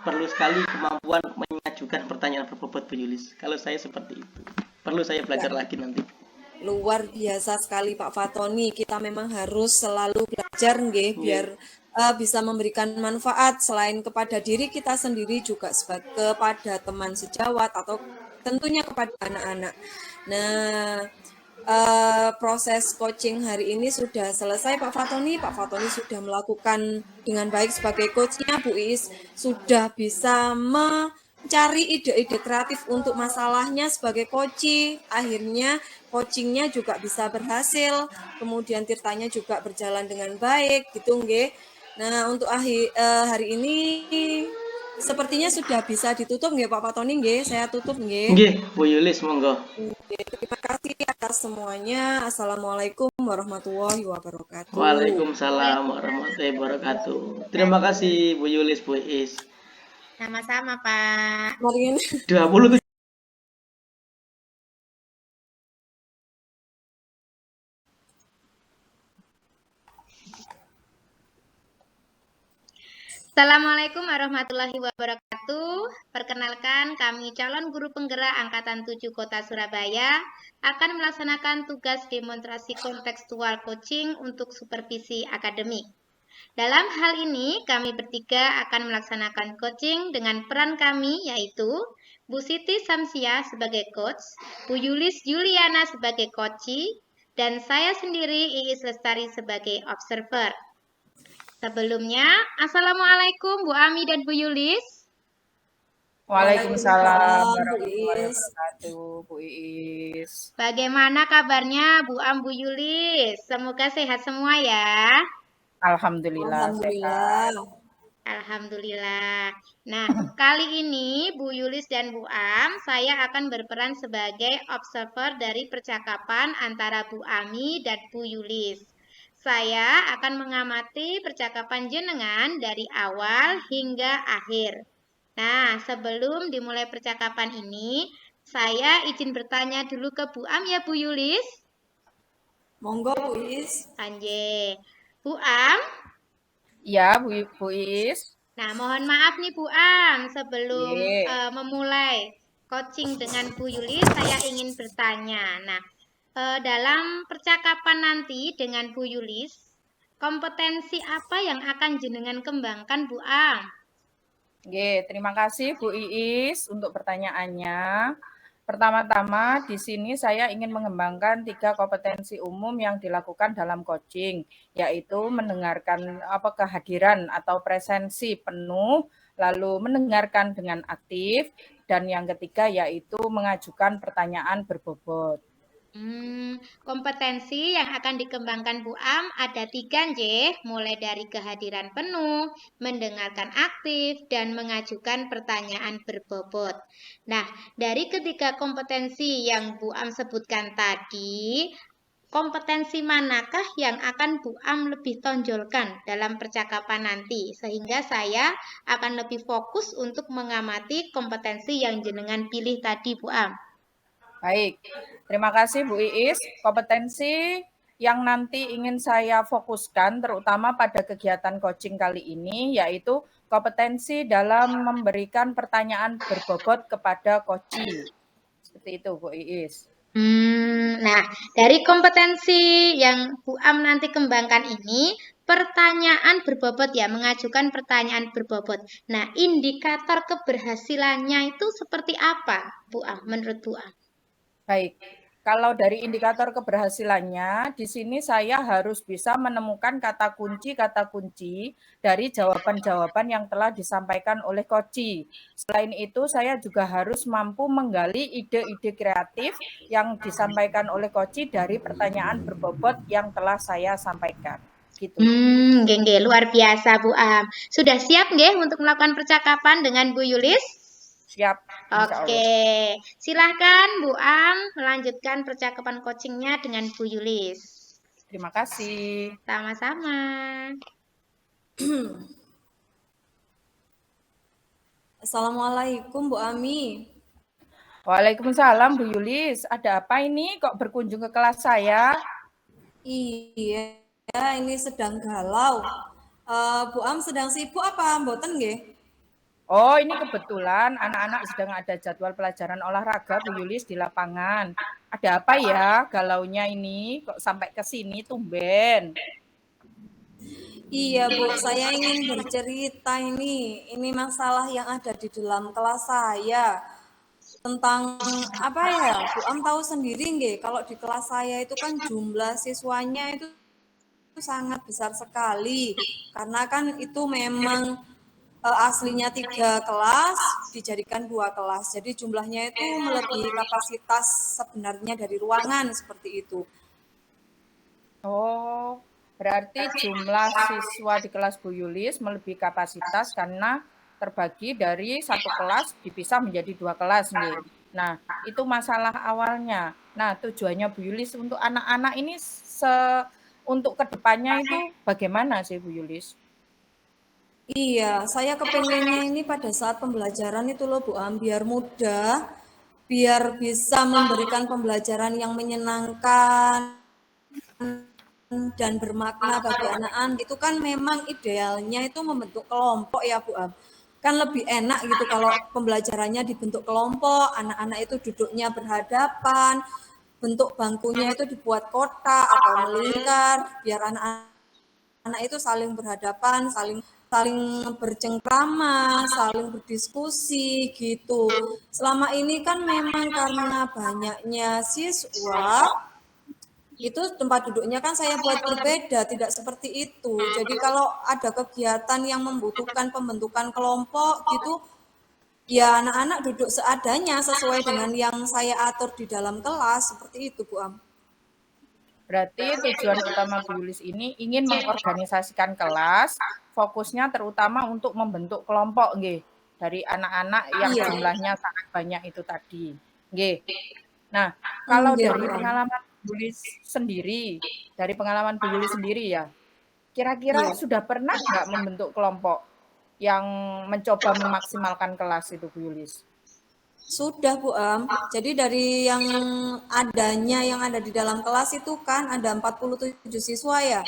perlu sekali kemampuan mengajukan pertanyaan berbobot Bu Yulis. Kalau saya seperti itu. Perlu saya belajar lagi nanti. Luar biasa sekali Pak Fatoni. Kita memang harus selalu belajar nggih biar bisa memberikan manfaat selain kepada diri kita sendiri juga kepada teman sejawat atau tentunya kepada anak-anak. Nah, proses coaching hari ini sudah selesai Pak Fatoni. Pak Fatoni sudah melakukan dengan baik sebagai coachnya. Bu Iis sudah bisa mencari ide-ide kreatif untuk masalahnya sebagai coaching. Akhirnya coachingnya juga bisa berhasil. Kemudian tirtanya juga berjalan dengan baik gitu nggih. Nah, untuk hari ini sepertinya sudah bisa ditutup nggih Pak Fatoni nggih. Saya tutup nggih. Nggih, Bu Yulis monggo. Terima kasih atas semuanya. Assalamualaikum warahmatullahi wabarakatuh. Waalaikumsalam warahmatullahi wabarakatuh. Terima kasih Bu Yulis, Bu Iis. Sama-sama, Pak. Mari 27. Assalamualaikum warahmatullahi wabarakatuh. Perkenalkan, kami calon guru penggerak Angkatan 7 Kota Surabaya akan melaksanakan tugas demonstrasi kontekstual coaching untuk supervisi akademik. Dalam hal ini, kami bertiga akan melaksanakan coaching dengan peran kami yaitu Bu Siti Samsia sebagai coach, Bu Yulis Juliana sebagai coachee, dan saya sendiri Iis Lestari sebagai observer. Sebelumnya, Assalamualaikum Bu Ami dan Bu Yulis. Waalaikumsalam warahmatullahi wabarakatuh, Bu Iis. Bagaimana kabarnya Bu Am, Bu Yulis? Semoga sehat semua ya. Alhamdulillah. Sehat. Alhamdulillah. Nah, kali ini Bu Yulis dan Bu Am, saya akan berperan sebagai observer dari percakapan antara Bu Ami dan Bu Yulis. Saya akan mengamati percakapan jenengan dari awal hingga akhir. Nah, sebelum dimulai percakapan ini, saya izin bertanya dulu ke Bu Am ya Bu Yulis. Monggo Bu Iis. Anje. Bu Am, Ya, Bu Iis. nah mohon maaf nih Bu Am, sebelum Ye. memulai coaching dengan Bu Yulis, saya ingin bertanya. Nah, dalam percakapan nanti dengan Bu Yulis, kompetensi apa yang akan jenengan kembangkan Bu Am? Ye, terima kasih Bu Iis untuk pertanyaannya. Pertama-tama di sini saya ingin mengembangkan 3 kompetensi umum yang dilakukan dalam coaching, yaitu mendengarkan kehadiran atau presensi penuh, lalu mendengarkan dengan aktif, dan yang ketiga yaitu mengajukan pertanyaan berbobot. Kompetensi yang akan dikembangkan Bu Am ada 3 nggih, mulai dari kehadiran penuh, mendengarkan aktif, dan mengajukan pertanyaan berbobot. Nah, dari ketiga kompetensi yang Bu Am sebutkan tadi, kompetensi manakah yang akan Bu Am lebih tonjolkan dalam percakapan nanti, sehingga saya akan lebih fokus untuk mengamati kompetensi yang jenengan pilih tadi Bu Am. Baik, terima kasih Bu Iis. Kompetensi yang nanti ingin saya fokuskan terutama pada kegiatan coaching kali ini yaitu kompetensi dalam memberikan pertanyaan berbobot kepada coachee. Seperti itu Bu Iis. Nah, dari kompetensi yang Bu Am nanti kembangkan ini, pertanyaan berbobot ya, mengajukan pertanyaan berbobot. Nah, indikator keberhasilannya itu seperti apa, Bu Am, menurut Bu Am? Baik, kalau dari indikator keberhasilannya, di sini saya harus bisa menemukan kata kunci dari jawaban-jawaban yang telah disampaikan oleh coachee. Selain itu, saya juga harus mampu menggali ide-ide kreatif yang disampaikan oleh coachee dari pertanyaan berbobot yang telah saya sampaikan. Gitu. Nggih, luar biasa Bu Am. Sudah siap nggih untuk melakukan percakapan dengan Bu Yulis? Siap, insya Allah. Oke, silahkan Bu Am melanjutkan percakapan coachingnya dengan Bu Yulis. Terima kasih. Sama-sama. Assalamualaikum Bu Ami. Waalaikumsalam Bu Yulis. Ada apa ini kok berkunjung ke kelas saya? Iya, ini sedang galau. Bu Am sedang sibuk apa mboten nggih? Oh, ini kebetulan anak-anak sedang ada jadwal pelajaran olahraga Bu Yulis di lapangan. Ada apa ya galaunya ini? Kok sampai ke sini tumben? Iya Bu, saya ingin bercerita ini. Ini masalah yang ada di dalam kelas saya. Tentang apa ya, Bu Am tahu sendiri nggih, kalau di kelas saya itu kan jumlah siswanya itu sangat besar sekali. Karena kan itu memang aslinya 3 kelas dijadikan 2 kelas. Jadi jumlahnya itu melebihi kapasitas sebenarnya dari ruangan seperti itu. Oh, berarti jumlah siswa di kelas Bu Yulis melebihi kapasitas karena terbagi dari satu kelas dipisah menjadi 2 kelas nih. Nah, itu masalah awalnya. Nah, tujuannya Bu Yulis untuk anak-anak ini untuk kedepannya itu bagaimana sih Bu Yulis? Iya, saya kepengennya ini pada saat pembelajaran itu loh Bu Am, biar mudah, biar bisa memberikan pembelajaran yang menyenangkan dan bermakna bagi anak-anak. Itu kan memang idealnya itu membentuk kelompok ya Bu Am. Kan lebih enak gitu kalau pembelajarannya dibentuk kelompok, anak-anak itu duduknya berhadapan, bentuk bangkunya itu dibuat kotak atau melingkar, biar anak-anak itu saling berhadapan, saling bercengkrama, saling berdiskusi gitu. Selama ini kan memang karena banyaknya siswa, itu tempat duduknya kan saya buat berbeda, tidak seperti itu. Jadi kalau ada kegiatan yang membutuhkan pembentukan kelompok gitu, ya anak-anak duduk seadanya sesuai dengan yang saya atur di dalam kelas, seperti itu Bu Am. Berarti tujuan utama Bu Yulis ini ingin mengorganisasikan kelas, fokusnya terutama untuk membentuk kelompok nggih, dari anak-anak yang Iya. jumlahnya sangat banyak itu tadi. Nggih. Nah, kalau Nggih, dari Bu Am. pengalaman Yulis sendiri, dari pengalaman Bu Yulis sendiri ya, kira-kira Iya, sudah pernah nggak membentuk kelompok yang mencoba memaksimalkan kelas itu Bu Yulis? sudah Bu Am. Jadi dari yang ada di dalam kelas itu kan ada 47 siswa ya.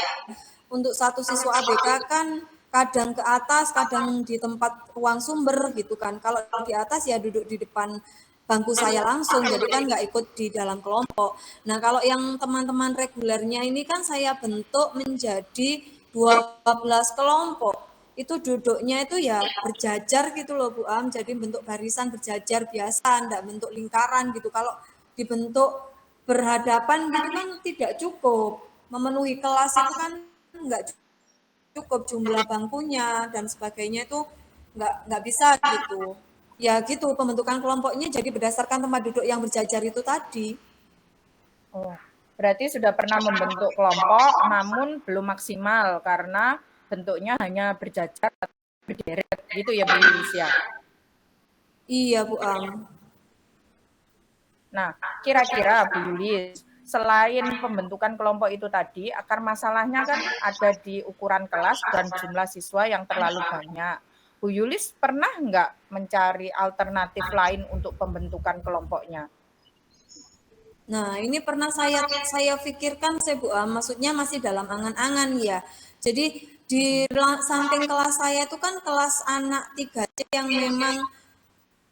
Untuk satu siswa ABK kan kadang ke atas, kadang di tempat ruang sumber gitu kan. Kalau di atas ya duduk di depan bangku saya langsung, jadi kan nggak ikut di dalam kelompok. Nah kalau yang teman-teman regulernya ini kan saya bentuk menjadi 12 kelompok. Itu duduknya itu ya berjajar gitu loh Bu Am, jadi bentuk barisan berjajar biasa, enggak bentuk lingkaran gitu. Kalau dibentuk berhadapan gitu kan tidak cukup. Memenuhi kelas itu kan enggak cukup jumlah bangkunya dan sebagainya itu nggak bisa gitu. Ya gitu pembentukan kelompoknya jadi berdasarkan tempat duduk yang berjajar itu tadi. Oh, berarti sudah pernah membentuk kelompok, namun belum maksimal karena bentuknya hanya berjajar atau berderet gitu ya Bu Yulis ya. Iya Bu Am. Nah, kira-kira Bu Yulis, selain pembentukan kelompok itu tadi, akar masalahnya kan ada di ukuran kelas dan jumlah siswa yang terlalu banyak. Bu Yulis pernah nggak mencari alternatif lain untuk pembentukan kelompoknya? Nah, ini pernah saya pikirkan saya Bu Am, maksudnya masih dalam angan-angan ya. Jadi di samping kelas saya itu kan kelas anak 3C yang memang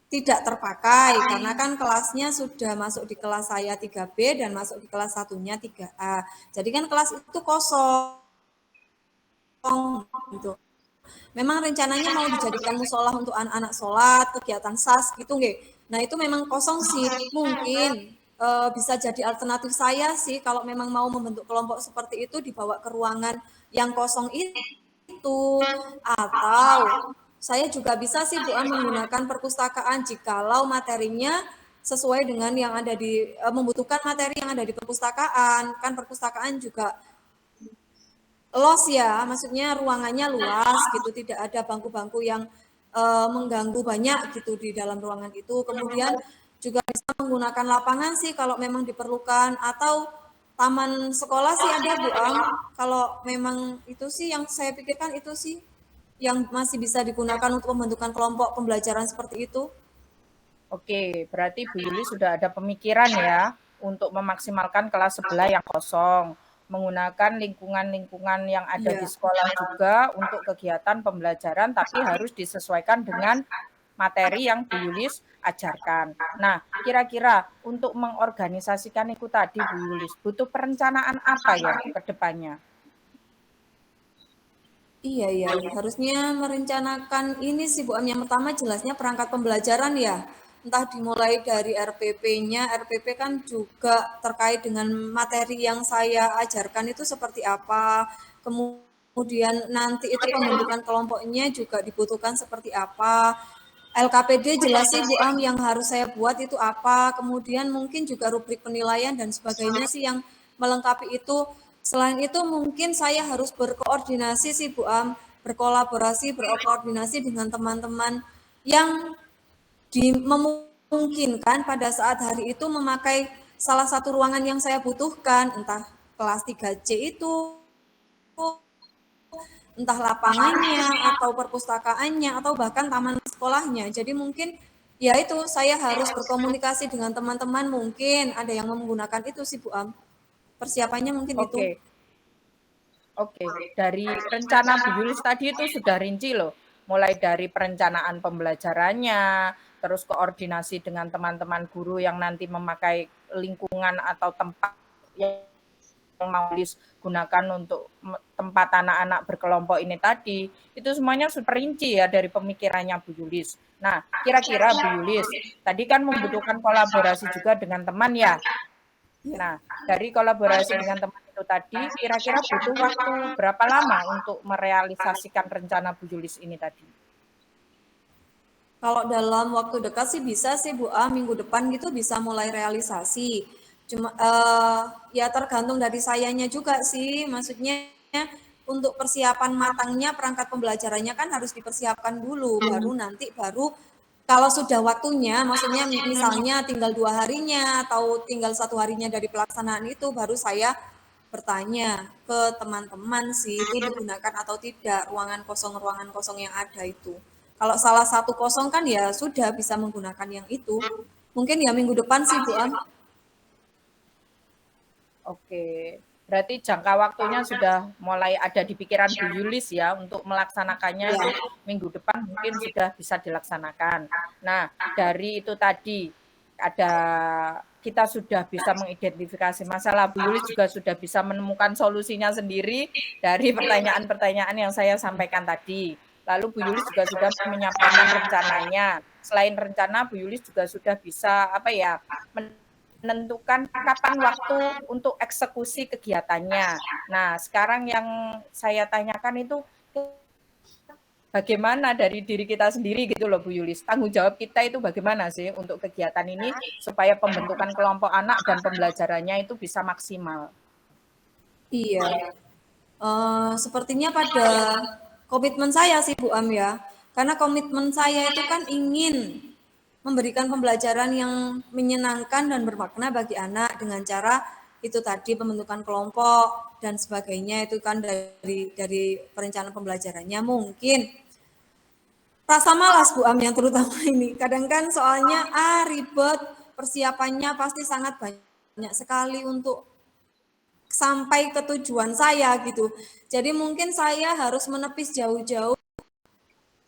tidak terpakai karena kan kelasnya sudah masuk di kelas saya 3B dan masuk di kelas satunya 3A. Jadi kan kelas itu kosong gitu. Memang rencananya mau dijadikan musola untuk anak-anak sholat, kegiatan SAS gitu nggih. Nah itu memang kosong sih. Mungkin bisa jadi alternatif saya sih kalau memang mau membentuk kelompok seperti itu dibawa ke ruangan yang kosong itu. Atau saya juga bisa sih Bu Am menggunakan perpustakaan jikalau materinya sesuai dengan yang ada di membutuhkan materi yang ada di perpustakaan. Kan perpustakaan juga los ya, maksudnya ruangannya luas gitu, tidak ada bangku-bangku yang mengganggu banyak gitu di dalam ruangan itu. Kemudian juga bisa menggunakan lapangan sih kalau memang diperlukan atau taman sekolah sih ada Bu Am. Kalau memang itu sih yang saya pikirkan itu sih yang masih bisa digunakan untuk pembentukan kelompok pembelajaran seperti itu. Oke, berarti Bu Yuli sudah ada pemikiran ya untuk memaksimalkan kelas sebelah yang kosong, menggunakan lingkungan-lingkungan yang ada di Iya. sekolah juga untuk kegiatan pembelajaran, tapi harus disesuaikan dengan materi yang Bu Yulis ajarkan. Nah, kira-kira untuk mengorganisasikan itu tadi Bu Yulis, butuh perencanaan apa ya ke depannya? Iya, iya, harusnya merencanakan ini sih Bu Am. Yang pertama jelasnya perangkat pembelajaran ya. Entah dimulai dari RPP-nya, RPP kan juga terkait dengan materi yang saya ajarkan itu seperti apa. Kemudian nanti itu pembentukan kelompoknya juga dibutuhkan seperti apa. LKPD jelas sih Bu Am yang harus saya buat itu apa. Kemudian mungkin juga rubrik penilaian dan sebagainya sih yang melengkapi itu. Selain itu mungkin saya harus berkoordinasi sih Bu Am, berkoordinasi dengan teman-teman yang memungkinkan pada saat hari itu memakai salah satu ruangan yang saya butuhkan, entah kelas 3C itu, entah lapangannya, atau perpustakaannya, atau bahkan taman sekolahnya. Jadi mungkin ya itu saya harus berkomunikasi dengan teman-teman, mungkin ada yang menggunakan itu sih Bu Am. Persiapannya mungkin itu. Oke, oke. Dari rencana Bu Yulis tadi itu sudah rinci loh. Mulai dari perencanaan pembelajarannya, terus koordinasi dengan teman-teman guru yang nanti memakai lingkungan atau tempat yang mau gunakan untuk tempat anak-anak berkelompok ini tadi, itu semuanya super rinci ya dari pemikirannya Bu Yulis. Nah, kira-kira Bu Yulis, tadi kan membutuhkan kolaborasi juga dengan teman ya. Nah, dari kolaborasi dengan teman itu tadi, kira-kira butuh waktu berapa lama untuk merealisasikan rencana Bu Yulis ini tadi? Kalau dalam waktu dekat sih bisa sih Bu A, minggu depan gitu bisa mulai realisasi. Cuma ya tergantung dari sayanya juga sih, maksudnya untuk persiapan matangnya perangkat pembelajarannya kan harus dipersiapkan dulu, baru nanti Kalau sudah waktunya, maksudnya misalnya tinggal 2 harinya atau tinggal 1 harinya dari pelaksanaan itu, baru saya bertanya ke teman-teman sih, itu digunakan atau tidak ruangan kosong yang ada itu. Kalau salah satu kosong kan ya sudah bisa menggunakan yang itu. Mungkin ya minggu depan sih Bu Am. Oke, berarti jangka waktunya sudah mulai ada di pikiran Bu Yulis ya untuk melaksanakannya itu Ya. minggu depan mungkin sudah bisa dilaksanakan. Nah, dari itu tadi ada kita sudah bisa mengidentifikasi masalah, Bu Yulis juga sudah bisa menemukan solusinya sendiri dari pertanyaan-pertanyaan yang saya sampaikan tadi. Lalu Bu Yulis juga sudah menyampaikan rencananya. Selain rencana, Bu Yulis juga sudah bisa menentukan kapan waktu untuk eksekusi kegiatannya. Nah, sekarang yang saya tanyakan itu bagaimana dari diri kita sendiri gitu loh Bu Yulis. Tanggung jawab kita itu bagaimana sih untuk kegiatan ini supaya pembentukan kelompok anak dan pembelajarannya itu bisa maksimal. Iya. Sepertinya pada komitmen saya sih Bu Am ya. Karena komitmen saya itu kan ingin memberikan pembelajaran yang menyenangkan dan bermakna bagi anak dengan cara itu tadi pembentukan kelompok dan sebagainya itu kan dari perencanaan pembelajarannya mungkin rasa malas Bu Am yang terutama ini. Kadang kan soalnya ribet, persiapannya pasti sangat banyak sekali untuk sampai ke tujuan saya gitu. Jadi mungkin saya harus menepis jauh-jauh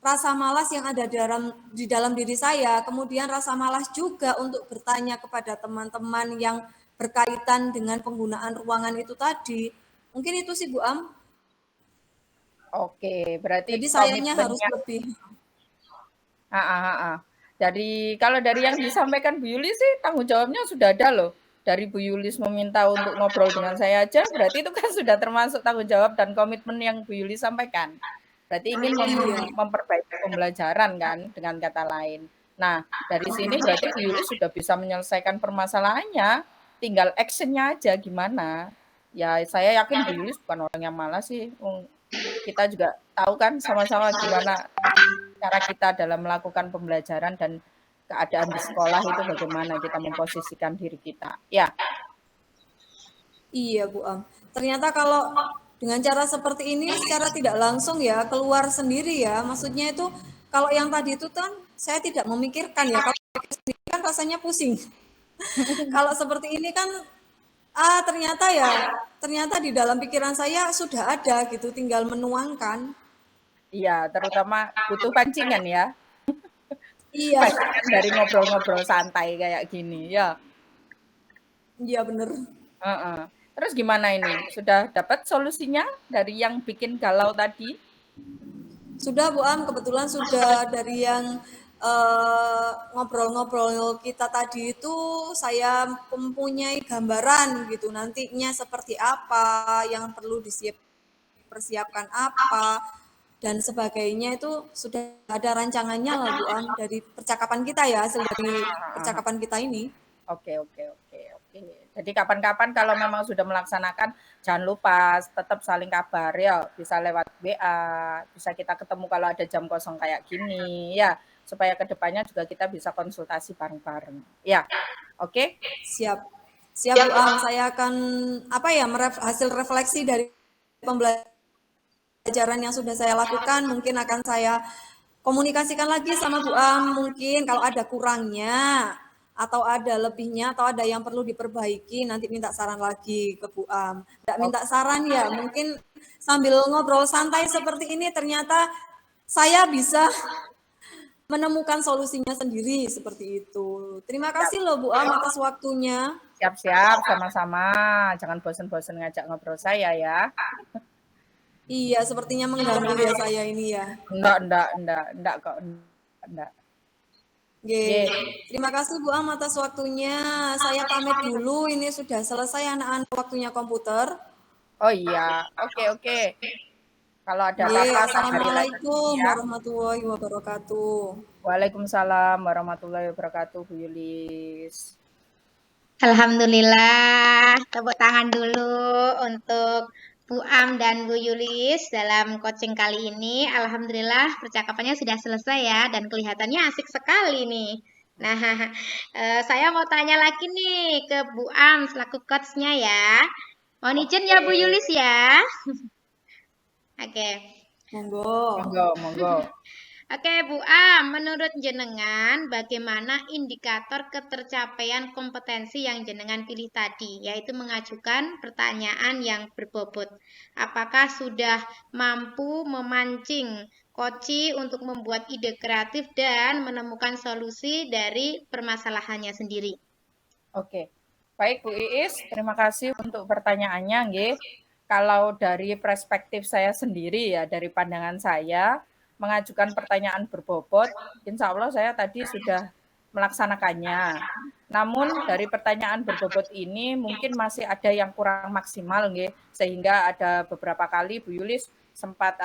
rasa malas yang ada di dalam diri saya, kemudian rasa malas juga untuk bertanya kepada teman-teman yang berkaitan dengan penggunaan ruangan itu tadi. Mungkin itu sih Bu Am. Oke, berarti Jadi sayanya harus komitmennya. lebih. Dari kalau dari yang disampaikan Bu Yulis sih tanggung jawabnya sudah ada loh. Dari Bu Yulis meminta untuk ngobrol dengan saya aja, berarti itu kan sudah termasuk tanggung jawab dan komitmen yang Bu Yulis sampaikan. Berarti ingin Iya, memperbaiki pembelajaran kan, dengan kata lain. Nah, dari sini berarti Bu Yulis sudah bisa menyelesaikan permasalahannya, tinggal actionnya aja gimana. Ya, saya yakin Bu Yulis bukan orang yang malas sih. Kita juga tahu kan sama-sama gimana cara kita dalam melakukan pembelajaran dan keadaan di sekolah itu bagaimana kita memposisikan diri kita. Ya, iya Bu Am. Ternyata kalau dengan cara seperti ini secara tidak langsung ya keluar sendiri ya. Maksudnya itu kalau yang tadi itu kan saya tidak memikirkan ya. Kalau sendiri kan rasanya pusing. Kalau seperti ini kan ternyata di dalam pikiran saya sudah ada gitu, tinggal menuangkan. iya, terutama butuh pancingan ya. Iya, Pancingan dari ngobrol-ngobrol santai kayak gini, ya. iya bener. Heeh. Terus gimana ini? Sudah dapat solusinya dari yang bikin galau tadi? Sudah Bu Am, kebetulan sudah dari yang ngobrol-ngobrol kita tadi itu saya mempunyai gambaran gitu nantinya seperti apa yang perlu dipersiapkan apa dan sebagainya itu sudah ada rancangannya lah Bu Am dari percakapan kita ya hasil dari percakapan kita ini. Oke, oke, oke, oke. Jadi kapan-kapan kalau memang sudah melaksanakan, jangan lupa tetap saling kabar ya. Bisa lewat WA, bisa kita ketemu kalau ada jam kosong kayak gini, ya. Supaya kedepannya juga kita bisa konsultasi bareng-bareng. Ya, oke? Siap. Siap Bu Am, saya akan hasil refleksi dari pembelajaran yang sudah saya lakukan mungkin akan saya komunikasikan lagi sama Bu Am mungkin kalau ada kurangnya atau ada lebihnya atau ada yang perlu diperbaiki nanti minta saran lagi ke Bu Am. Tidak minta saran ya, mungkin sambil ngobrol santai seperti ini ternyata saya bisa menemukan solusinya sendiri seperti itu. Terima kasih loh Bu Am atas waktunya. Siap-siap, sama-sama. Jangan bosen-bosen ngajak ngobrol saya ya. Iya, sepertinya mengganggu ya saya ini ya. Enggak kok. Enggak. Oke. Terima kasih Bu Am atas waktunya. Saya pamit dulu. Ini sudah selesai anak-anak waktunya komputer. Oh iya, oke. Kalau ada Oke, apa-apa kabari lagi Assalamualaikum ya. warahmatullahi wabarakatuh. Waalaikumsalam warahmatullahi wabarakatuh, Bu Yulis. Alhamdulillah, tepuk tangan dulu untuk Bu Am dan Bu Yulis dalam coaching kali ini. Alhamdulillah percakapannya sudah selesai ya dan kelihatannya asik sekali nih. Nah, saya mau tanya lagi nih ke Bu Am selaku coachnya ya. Mohon izin ya Bu Yulis ya. Oke. Monggo. Monggo. Oke, Bu Am, menurut jenengan bagaimana indikator ketercapaian kompetensi yang jenengan pilih tadi, yaitu mengajukan pertanyaan yang berbobot. Apakah sudah mampu memancing koci untuk membuat ide kreatif dan menemukan solusi dari permasalahannya sendiri? Oke. Baik Bu Iis, terima kasih untuk pertanyaannya, nggih. Kalau dari perspektif saya sendiri ya, dari pandangan saya, mengajukan pertanyaan berbobot, insya Allah saya tadi sudah melaksanakannya. Namun dari pertanyaan berbobot ini mungkin masih ada yang kurang maksimal, nggih, sehingga ada beberapa kali Bu Yulis sempat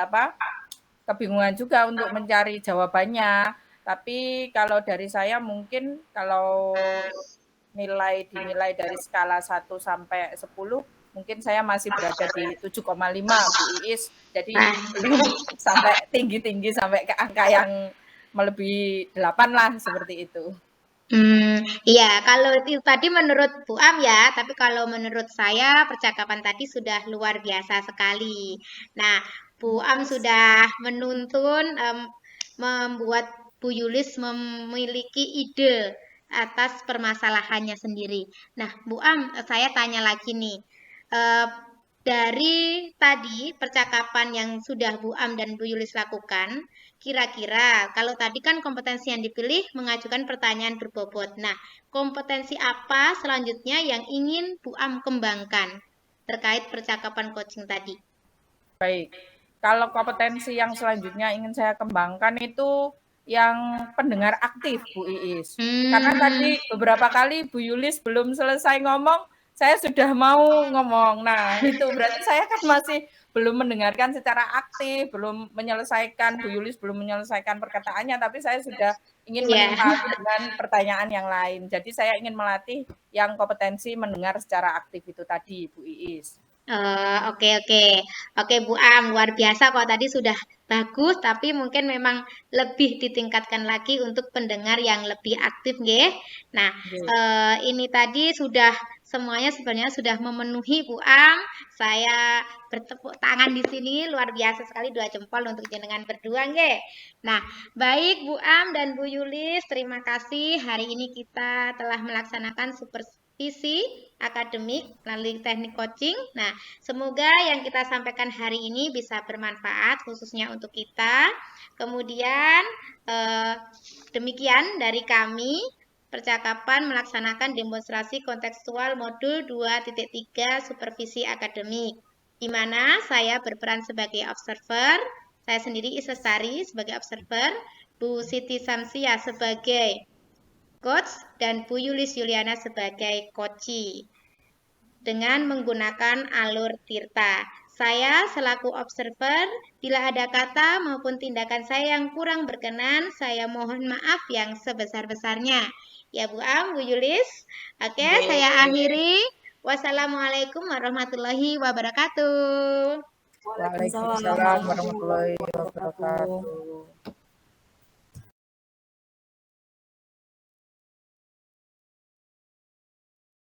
kebingungan juga untuk mencari jawabannya. Tapi kalau dari saya mungkin kalau dinilai dari skala 1 sampai 10, mungkin saya masih berada di 7,5 Bu Iis. Jadi belum sampai tinggi-tinggi sampai ke angka yang melebihi 8 lah seperti itu. Iya, kalau itu tadi menurut Bu Am ya, tapi kalau menurut saya percakapan tadi sudah luar biasa sekali. Nah, Bu Am sudah menuntun membuat Bu Yulis memiliki ide atas permasalahannya sendiri. Nah, Bu Am, saya tanya lagi nih. Eh, dari tadi percakapan yang sudah Bu Am dan Bu Yulis lakukan, kira-kira kalau tadi kan kompetensi yang dipilih mengajukan pertanyaan berbobot. Nah, kompetensi apa selanjutnya yang ingin Bu Am kembangkan terkait percakapan coaching tadi? Baik. Kalau kompetensi yang selanjutnya ingin saya kembangkan itu yang pendengar aktif, Bu Iis. Karena tadi beberapa kali Bu Yulis belum selesai ngomong, saya sudah mau ngomong. Nah, itu berarti saya kan masih belum mendengarkan secara aktif, belum menyelesaikan, Bu Yulis belum menyelesaikan perkataannya, tapi saya sudah ingin menimpa dengan pertanyaan yang lain. Jadi saya ingin melatih yang kompetensi mendengar secara aktif itu tadi, Bu Iis. Oke Bu Am, luar biasa kok tadi sudah bagus, tapi mungkin memang lebih ditingkatkan lagi untuk pendengar yang lebih aktif, nggih. Nah, ini tadi sudah semuanya sebenarnya sudah memenuhi Bu Am. Saya bertepuk tangan di sini, luar biasa sekali 2 jempol untuk jenengan berdua, nggih. Nah, baik Bu Am dan Bu Yulis, terima kasih hari ini kita telah melaksanakan supervisi akademik melalui teknik coaching. Nah, semoga yang kita sampaikan hari ini bisa bermanfaat khususnya untuk kita. Kemudian demikian dari kami percakapan melaksanakan demonstrasi kontekstual modul 2.3 supervisi akademik, di mana saya berperan sebagai observer, saya sendiri Isesari sebagai observer, Bu Siti Samsia sebagai coach, dan Bu Yulis Yuliana sebagai coachee dengan menggunakan alur Tirta. Saya selaku observer, bila ada kata maupun tindakan saya yang kurang berkenan, saya mohon maaf yang sebesar-besarnya. Ya Bu Am, Bu Yulis. Oke, saya akhiri. Wassalamualaikum warahmatullahi wabarakatuh. Waalaikumsalam warahmatullahi wabarakatuh.